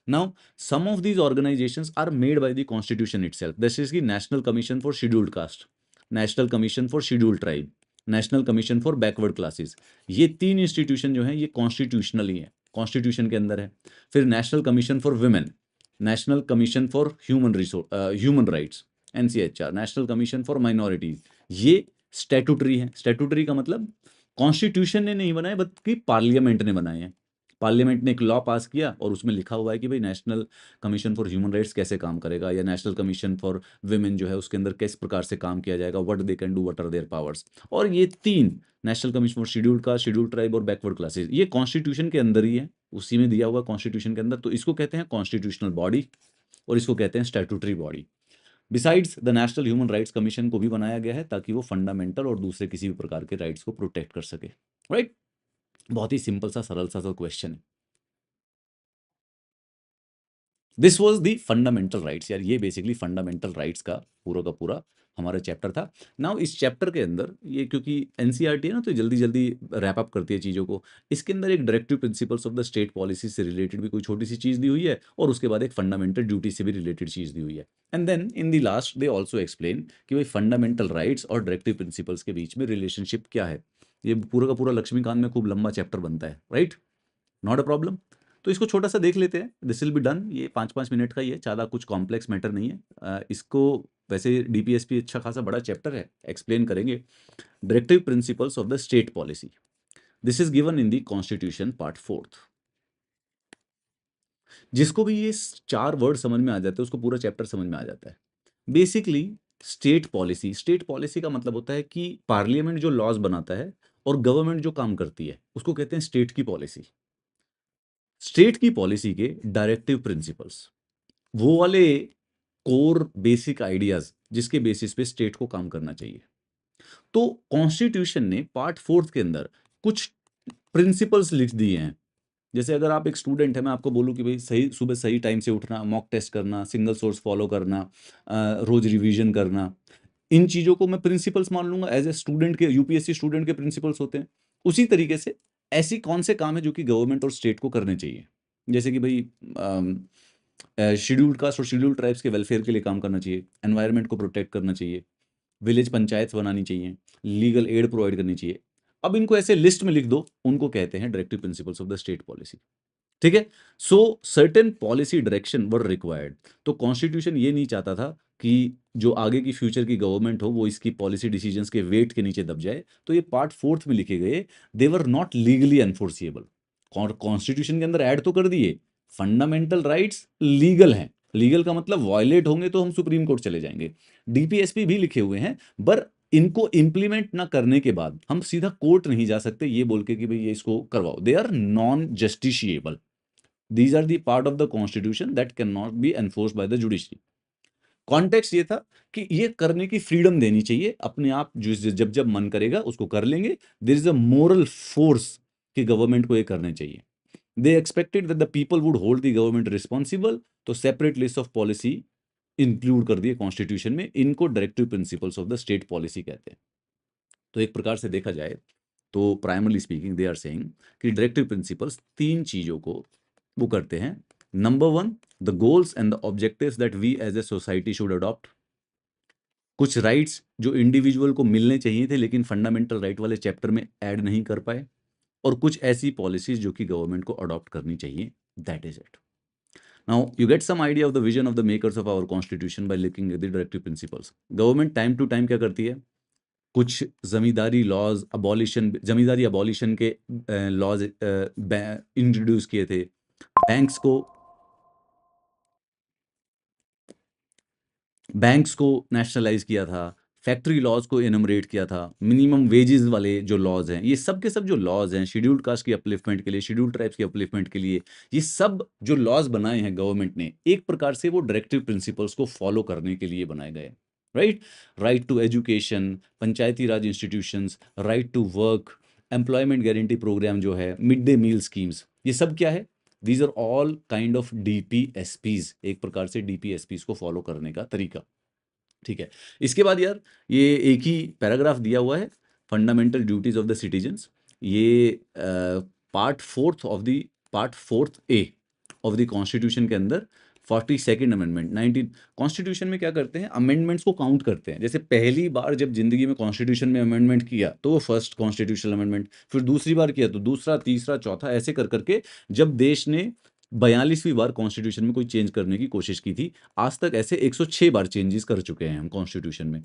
Now, some of these organizations are made by the Constitution itself. This is the National Commission for Scheduled Caste, National Commission for Scheduled Tribe, National Commission for Backward Classes. ये 3 institution जो हैं ये constitutional ही है, constitution के अंदर है। फिर national commission for women, national commission for human rights, NCHR, national commission for minorities, ये स्टैट्यूटरी है। स्टैट्यूटरी का मतलब कॉन्स्टिट्यूशन ने नहीं बनाए बल्कि पार्लियामेंट ने बनाए हैं। पार्लियामेंट ने एक लॉ पास किया और उसमें लिखा हुआ है कि भाई national commission for human rights कैसे काम करेगा, या नेशनल कमीशन फॉर वुमेन जो है उसके अंदर किस प्रकार से काम किया जाएगा, what they can do, what are their powers. और ये 3, national commission for scheduled caste, scheduled tribe और बैकवर्ड क्लासेस, ये कॉन्स्टिट्यूशन के अंदर ही है, उसी में दिया हुआ कॉन्स्टिट्यूशन के अंदर, तो इसको कहते हैं कॉन्स्टिट्यूशनल बॉडी और इसको कहते हैं statutory body. Besides the national human rights commission को भी बनाया गया है ताकि वो फंडामेंटल और दूसरे किसी भी प्रकार के राइट्स को प्रोटेक्ट कर सके। राइट, बहुत ही सिंपल सा सरल सा क्वेश्चन है। This was the fundamental rights. यार ये बेसिकली फंडामेंटल राइट्स का पूरा हमारा चैप्टर था। नाउ इस चैप्टर के अंदर ये क्योंकि एनसीईआरटी है ना तो जल्दी जल्दी रैप अप करती है चीज़ों को, इसके अंदर एक directive principles of the state policy से रिलेटेड भी कोई छोटी सी चीज़ दी हुई है, और उसके बाद एक फंडामेंटल ड्यूटी से भी रिलेटेड चीज़ दी हुई है। And then in the last they also explain कि भाई फंडामेंटल राइट्स और डायरेक्टिव प्रिंसिपल्स के बीच में रिलेशनशिप क्या है। ये पूरा का पूरा लक्ष्मीकांत में खूब लंबा चैप्टर बनता है, राइट, नॉट अ प्रॉब्लम। तो इसको छोटा सा देख लेते हैं, दिस विल बी डन। ये 5-5 मिनट का ही है, ज़्यादा कुछ कॉम्प्लेक्स मैटर नहीं है। इसको वैसे डीपीएसपी अच्छा खासा बड़ा चैप्टर है, एक्सप्लेन करेंगे। Directive principles of the state policy, this is given in the constitution part 4th। जिसको भी ये 4 वर्ड समझ में आ जाते हैं, उसको पूरा चैप्टर समझ में आ जाता है। बेसिकली स्टेट पॉलिसी का मतलब होता है कि पार्लियामेंट जो लॉज़ बनाता है और गवर्नमेंट जो काम करती है, उसको कहते हैं स्टेट की पॉलिसी। स्टेट की पॉलिसी के डायरेक्टिव प्रिंसिपल्स, वो वाले कोर बेसिक आइडियाज़ जिसके बेसिस पे स्टेट को काम करना चाहिए। तो कॉन्स्टिट्यूशन ने पार्ट 4th के अंदर कुछ प्रिंसिपल्स लिख दिए हैं। जैसे अगर आप एक स्टूडेंट है, मैं आपको बोलूँ कि भई सही सुबह सही टाइम से उठना, मॉक टेस्ट करना, सिंगल सोर्स फॉलो करना, रोज़ रिवीजन करना, इन चीज़ों को मैं प्रिंसिपल्स मान लूँगा एज़ ए स्टूडेंट के, यूपीएससी स्टूडेंट के प्रिंसिपल्स होते हैं। उसी तरीके से ऐसी कौन से काम हैं जो कि गवर्नमेंट और स्टेट को करने चाहिए? जैसे कि भई शेड्यूल्ड कास्ट और शेड्यूल्ड ट्राइब्स के वेलफेयर के लिए काम करना चाहिए, एनवायरनमेंट को प्रोटेक्ट करना चाहिए, विलेज पंचायत बनानी चाहिए, लीगल एड प्रोवाइड करनी चाहिए। अब इनको ऐसे लिस्ट में लिख दो, उनको कहते हैं directive principles of the state policy. ठीक है? सो certain policy direction were required. तो कॉन्स्टिट्यूशन ये नहीं चाहता था कि जो आगे की फ्यूचर की गवर्नमेंट हो, वो इसकी पॉलिसी डिसीजंस के वेट के नीचे दब जाए। तो ये पार्ट 4th में लिखे गए, they were not legally enforceable. Constitution के अंदर ऐड तो कर दिए, फंडामेंटल राइट्स लीगल हैं। लीगल का मतलब वायलेट होंगे तो हम सुप्रीम कोर्ट चले जाएंगे। डीपीएसपी भी लिखे हुए हैं, पर इनको इंप्लीमेंट ना करने के बाद हम सीधा कोर्ट नहीं जा सकते ये बोल के कि भाई ये इसको करवाओ। They are non justiciable. These are the part of the constitution that cannot be enforced by the judiciary. Context ये था कि ये करने की फ्रीडम देनी चाहिए, अपने आप जब जब मन करेगा उसको कर लेंगे। There is a moral force कि गवर्नमेंट को ये करने चाहिए। They expected that the people would hold the government responsible. तो separate list of policy include कर दिए कॉन्स्टिट्यूशन में। इनको directive principles of the state policy कहते हैं। तो एक प्रकार से देखा जाए तो primarily speaking they are saying कि डायरेक्टिव प्रिंसिपल्स 3 चीज़ों को वो करते हैं। Number 1, the goals and the objectives that we as a society should adopt. कुछ राइट्स जो इंडिविजुअल को मिलने चाहिए थे लेकिन फंडामेंटल राइट वाले चैप्टर में ऐड नहीं कर पाए, और कुछ ऐसी पॉलिसीज जो कि गवर्नमेंट को अडॉप्ट करनी चाहिए। That is it. Now you get some idea of the vision of the makers of our constitution by looking at the directive principles. Government time to time क्या करती है, कुछ zamindari laws abolition, zamindari abolition के laws introduce किए थे। Banks को nationalise किया था। फैक्ट्री लॉज को एनुमरेट किया था। मिनिमम वेजेस वाले जो लॉज हैं, ये सब के सब जो लॉज हैं शेड्यूल्ड कास्ट की अपलिफ्टमेंट के लिए, शेड्यूल्ड ट्राइब्स की अपलिफ्टमेंट के लिए, ये सब जो लॉज बनाए हैं गवर्नमेंट ने, एक प्रकार से वो डायरेक्टिव प्रिंसिपल्स को फॉलो करने के लिए बनाए गए। Right, right to education, panchayati raj institutions, right to work, employment guarantee programme जो है, मिड डे मील स्कीम्स, ये सब क्या है? These are all kind of DPSPs, एक प्रकार से डीपीएसपीज को फॉलो करने का तरीका। ठीक है। इसके बाद यार ये एक ही पैराग्राफ दिया हुआ है, fundamental duties of the citizens. ये part fourth A of the constitution के अंदर 42nd अमेंडमेंट 19 कॉन्स्टिट्यूशन में क्या करते हैं, अमेंडमेंट्स को काउंट करते हैं। जैसे पहली बार जब जिंदगी में कॉन्स्टिट्यूशन में अमेंडमेंट किया तो वो फर्स्ट कॉन्स्टिट्यूशनल अमेंडमेंट, फिर दूसरी बार किया तो दूसरा, तीसरा, चौथा, ऐसे कर करके जब देश ने 42वीं बार कॉन्स्टिट्यूशन में कोई चेंज करने की कोशिश की थी, आज तक ऐसे 106 बार चेंजेस कर चुके हैं हम कॉन्स्टिट्यूशन में।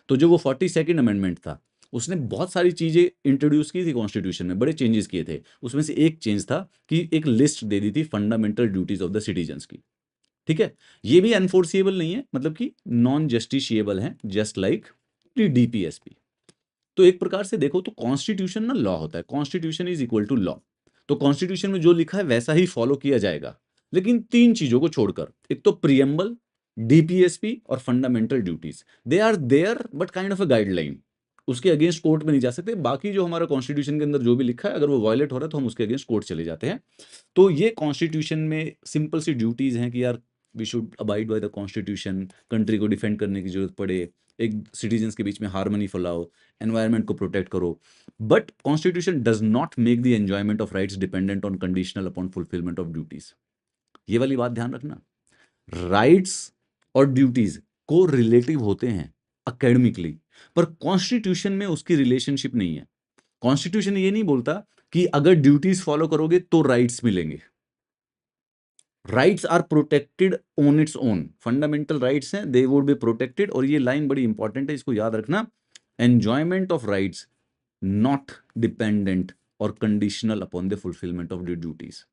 तो जो वो 42nd अमेंडमेंट था, उसने बहुत सारी चीज़ें इंट्रोड्यूस की थी कॉन्स्टिट्यूशन में, बड़े चेंजेस किए थे। उसमें से एक चेंज था कि एक लिस्ट दे दी थी fundamental duties of the citizens की। ठीक है, ये भी एनफोर्सिएबल नहीं है, मतलब कि नॉन जस्टिशिएबल है, जस्ट लाइक डीपीएसपी। तो एक प्रकार से देखो तो कॉन्स्टिट्यूशन ना लॉ होता है, constitution is equal to law. तो कॉन्स्टिट्यूशन में जो लिखा है वैसा ही फॉलो किया जाएगा, लेकिन 3 चीजों को छोड़कर। एक तो प्रियम्बल, डीपीएसपी और fundamental duties, they are there but kind of a guideline. उसके अगेंस्ट कोर्ट में नहीं जा सकते। बाकी जो हमारा कॉन्स्टिट्यूशन के अंदर जो भी लिखा है, अगर वो वायलेट हो रहा है तो हम उसके अगेंस्ट कोर्ट चले जाते हैं। तो ये कॉन्स्टिट्यूशन में सिंपल सी ड्यूटीज हैं कि यार we should abide by the constitution, country को डिफेंड करने की जरूरत पड़े, एक सिटीजन्स के बीच में हार्मनी फैलाओ, एनवायरनमेंट को प्रोटेक्ट करो। But constitution does not make the enjoyment of rights dependent on conditional upon fulfilment of duties. ये वाली बात ध्यान रखना। राइट्स और ड्यूटीज को रिलेटिव होते हैं अकेडमिकली, पर कॉन्स्टिट्यूशन में उसकी रिलेशनशिप नहीं है। कॉन्स्टिट्यूशन ये नहीं बोलता कि अगर ड्यूटीज फॉलो करोगे तो राइट्स मिलेंगे। Rights are protected on its own, fundamental rights हैं, दे वुड बी प्रोटेक्टेड। और ये लाइन बड़ी इंपॉर्टेंट है, इसको याद रखना। Enjoyment of rights not dependent or conditional upon the fulfilment of the duties.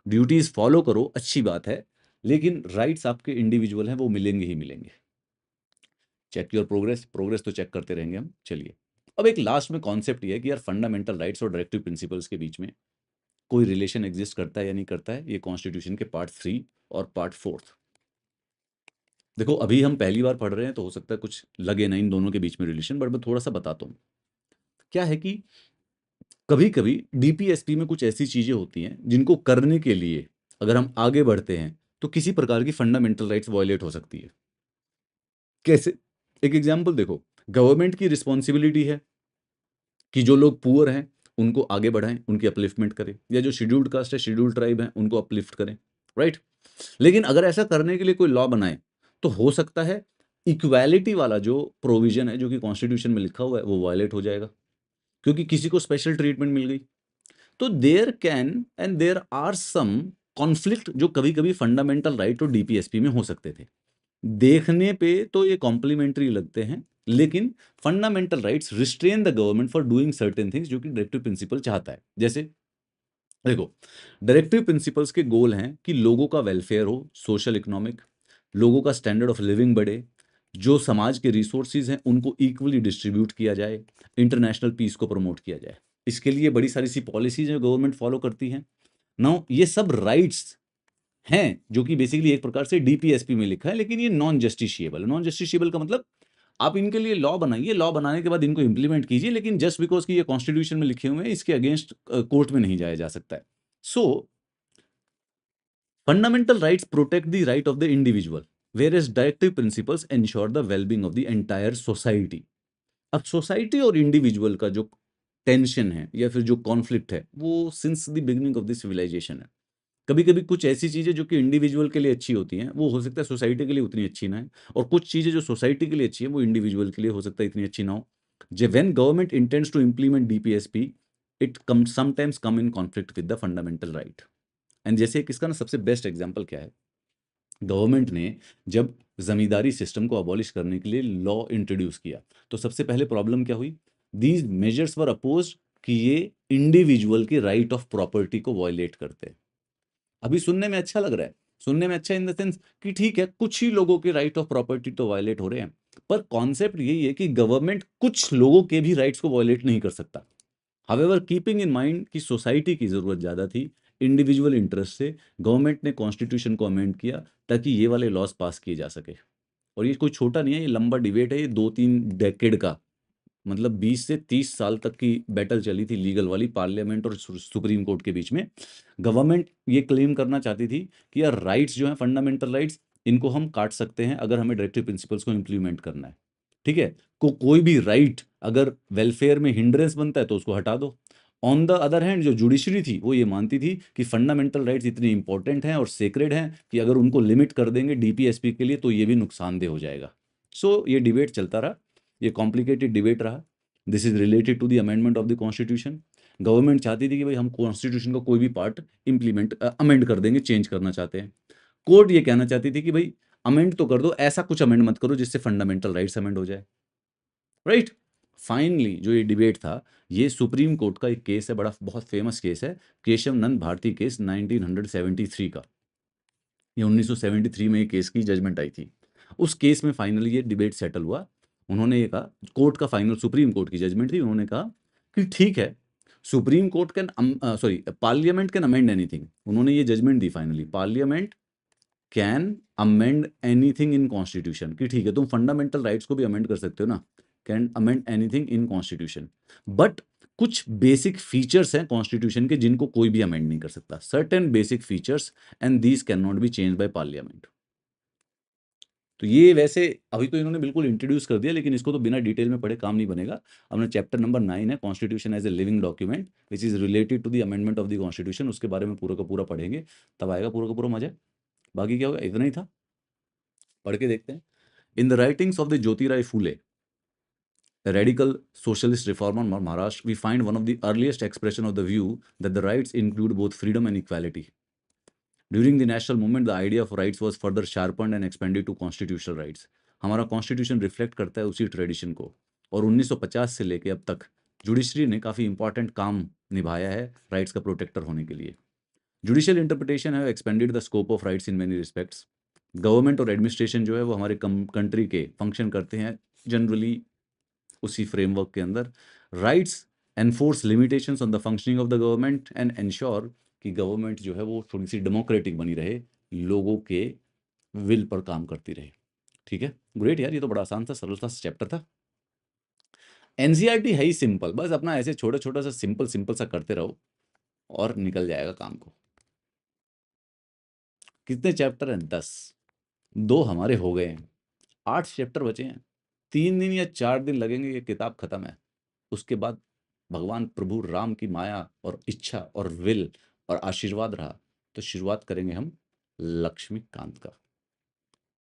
Duties follow करो, अच्छी बात है, लेकिन राइट्स आपके इंडिविजुअल हैं, वो मिलेंगे ही मिलेंगे। चेक योर प्रोग्रेस, प्रोग्रेस तो चेक करते रहेंगे हम। चलिए, अब एक लास्ट में कॉन्सेप्ट ये है कि यार फंडामेंटल राइट्स और डायरेक्टिव प्रिंसिपल्स के बीच में कोई रिलेशन एग्जिस्ट करता है या नहीं करता है, ये कॉन्स्टिट्यूशन के पार्ट 3 और पार्ट 4। देखो, अभी हम पहली बार पढ़ रहे हैं तो हो सकता है कुछ लगे ना इन दोनों के बीच में रिलेशन, बट मैं थोड़ा सा बताता हूँ। क्या है कि कभी कभी डीपीएसपी में कुछ ऐसी चीजें होती हैं जिनको करने के लिए अगर हम आगे बढ़ते हैं तो किसी प्रकार की फंडामेंटल राइट्स वायलेट हो सकती है। कैसे? एक एग्जांपल देखो, गवर्नमेंट की रिस्पॉन्सिबिलिटी है कि जो लोग पुअर हैं उनको आगे बढ़ाएं, उनकी अपलिफ्टमेंट करें, या जो शेड्यूल्ड कास्ट है, शेड्यूल्ड ट्राइब है, उनको अपलिफ्ट करें, राइट। लेकिन अगर ऐसा करने के लिए कोई लॉ बनाए तो हो सकता है इक्वालिटी वाला जो प्रोविजन है जो कि कॉन्स्टिट्यूशन में लिखा हुआ है वो वायलेट हो जाएगा, क्योंकि किसी को स्पेशल ट्रीटमेंट मिल गई। तो there can and there are some conflict जो कभी कभी फंडामेंटल राइट और डीपीएसपी में हो सकते थे। देखने पे तो ये कॉम्प्लीमेंट्री लगते हैं, लेकिन fundamental rights restrain the government for doing certain things जो कि डायरेक्टिव प्रिंसिपल चाहता है। जैसे देखो, डायरेक्टिव प्रिंसिपल्स के गोल हैं कि लोगों का वेलफेयर हो, सोशल इकोनॉमिक, लोगों का स्टैंडर्ड ऑफ लिविंग बढ़े, जो समाज के रिसोर्सेज हैं उनको इक्वली डिस्ट्रीब्यूट किया जाए, इंटरनेशनल पीस को प्रमोट किया जाए। इसके लिए बड़ी सारी सी पॉलिसीज हैं गवर्नमेंट फॉलो करती है। नाउ ये सब राइट्स हैं जो कि बेसिकली एक प्रकार से डीपीएसपी में लिखा है, लेकिन ये नॉन जस्टिशिएबल। नॉन जस्टिशिएबल का मतलब आप इनके लिए लॉ बनाइए, लॉ बनाने के बाद इनको इंप्लीमेंट कीजिए, लेकिन जस्ट बिकॉज कि ये कॉन्स्टिट्यूशन में लिखे हुए हैं इसके अगेंस्ट कोर्ट में नहीं जाया जा सकता है। So fundamental rights protect the right of the individual, whereas directive principles ensure the wellbeing of the entire society. अब सोसाइटी और इंडिविजुअल का जो टेंशन है या फिर जो कॉन्फ्लिक्ट है वो since the beginning of the civilisation है। कभी कभी कुछ ऐसी चीजें जो कि इंडिविजुअल के लिए अच्छी होती हैं वो हो सकता है सोसाइटी के लिए उतनी अच्छी ना है, और कुछ चीजें जो सोसाइटी के लिए अच्छी है वो इंडिविजुअल के लिए हो सकता है इतनी अच्छी ना हो। जे when government intends to implement DPSP, it come sometimes come in conflict with the fundamental right. And जैसे इसका ना सबसे बेस्ट एग्जांपल क्या है, गवर्नमेंट ने जब जमींदारी सिस्टम को अबॉलिश करने के लिए लॉ इंट्रोड्यूस किया तो सबसे पहले प्रॉब्लम क्या हुई, दीज मेजर्स वर अपोज्ड कि ये इंडिविजुअल के राइट ऑफ प्रॉपर्टी को वायलेट करते हैं। अभी सुनने में अच्छा लग रहा है, सुनने में अच्छा इन द सेंस कि ठीक है कुछ ही लोगों के राइट ऑफ प्रॉपर्टी तो वायलेट हो रहे हैं, पर कॉन्सेप्ट यही है कि गवर्नमेंट कुछ लोगों के भी राइट्स को वायलेट नहीं कर सकता। हावेवर कीपिंग इन माइंड कि सोसाइटी की जरूरत ज्यादा थी इंडिविजुअल इंटरेस्ट से, गवर्नमेंट ने कॉन्स्टिट्यूशन को अमेंड किया ताकि ये वाले लॉज पास किए जा सके। और ये कोई छोटा नहीं है, ये लंबा डिबेट है, ये 2-3 डेकेड का, मतलब 20 से 30 साल तक की बैटल चली थी लीगल वाली पार्लियामेंट और सुप्रीम कोर्ट के बीच में। गवर्नमेंट ये क्लेम करना चाहती थी कि यार राइट्स जो हैं फंडामेंटल राइट्स, इनको हम काट सकते हैं अगर हमें डायरेक्टिव प्रिंसिपल्स को इम्प्लीमेंट करना है। ठीक है, कोई भी राइट अगर वेलफेयर में हिंड्रेंस बनता है तो उसको हटा दो। ऑन द अदर हैंड जो जुडिशरी थी वो ये मानती थी कि फंडामेंटल राइट्स इतनी इंपॉर्टेंट हैं और सेक्रेड हैं कि अगर उनको लिमिट कर देंगे डीपीएसपी के लिए तो ये भी नुकसानदेह हो जाएगा। सो ये डिबेट चलता रहा, ये कॉम्प्लिकेटेड डिबेट रहा। This is related to the amendment of the constitution. Government चाहती थी कि भाई हम कॉन्स्टिट्यूशन का कोई भी पार्ट इम्प्लीमेंट अमेंड कर देंगे, चेंज करना चाहते हैं। कोर्ट ये कहना चाहती थी कि भाई अमेंड तो कर दो, ऐसा कुछ अमेंड मत करो जिससे फंडामेंटल राइट्स अमेंड हो जाए, राइट। फाइनली जो ये डिबेट था, ये सुप्रीम कोर्ट का एक केस है, बड़ा बहुत फेमस केस है, केशव नंद भारती केस 1973 का। ये 1973 में ये केस की जजमेंट आई थी। उस केस में फाइनली ये डिबेट सेटल हुआ। उन्होंने ये कहा, कोर्ट का फाइनल सुप्रीम कोर्ट की जजमेंट थी, उन्होंने कहा कि ठीक है, supreme court can sorry parliament can amend anything. उन्होंने ये जजमेंट दी finally, parliament can amend anything in constitution, कि ठीक है तुम फंडामेंटल राइट्स को भी अमेंड कर सकते हो ना, can amend anything in constitution, but कुछ बेसिक फीचर्स हैं कॉन्स्टिट्यूशन के जिनको कोई भी अमेंड नहीं कर सकता, certain basic features, and these can not be change by parliament. तो ये वैसे अभी तो इन्होंने बिल्कुल इंट्रोड्यूस कर दिया, लेकिन इसको तो बिना डिटेल में पढ़े काम नहीं बनेगा। अपना चैप्टर नंबर 9 है constitution as a living document which is related to the amendment of the constitution, उसके बारे में पूरा का पूरा पढ़ेंगे, तब आएगा पूरा का पूरा मजा। बाकी क्या होगा, इतना ही था, पढ़ के देखते हैं। In the writings of the Jyotirao Phule, a radical socialist reformer from Maharashtra, we find one of the earliest expression of the view that the rights include both freedom and equality. During the national movement, the idea of rights was further sharpened and expanded to constitutional rights. हमारा constitution reflect करता है उसी tradition को, और 1950 से लेके अब तक जुडिशरी ने काफ़ी इंपॉर्टेंट काम निभाया है राइट्स का प्रोटेक्टर होने के लिए। जुडिशियल इंटरप्रिटेशन है expanded the scope of rights in many respects. Government और एडमिनिस्ट्रेशन जो है वो हमारे कंट्री के फंक्शन करते हैं जनरली उसी फ्रेमवर्क के अंदर। Rights enforce limitations on the functioning of the government and ensure कि गवर्नमेंट जो है वो थोड़ी सी डेमोक्रेटिक बनी रहे, लोगों के विल पर काम करती रहे। ठीक है, ग्रेट यार, ये तो बड़ा आसान था, सरल सा चैप्टर था। एनसीईआरटी है ही सिंपल, बस अपना ऐसे छोटा छोटा सा सिंपल सिंपल सा करते रहो और निकल जाएगा काम को। कितने चैप्टर हैं? 10। 2 हमारे हो गए हैं, 8 चैप्टर बचे हैं। 3 दिन या 4 दिन लगेंगे, ये किताब खत्म है। उसके बाद भगवान प्रभु राम की माया और इच्छा और विल और आशीर्वाद रहा तो शुरुआत करेंगे हम लक्ष्मीकांत का।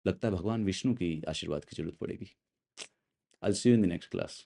लगता है भगवान विष्णु की आशीर्वाद की जरूरत पड़ेगी। I will see you in the next class.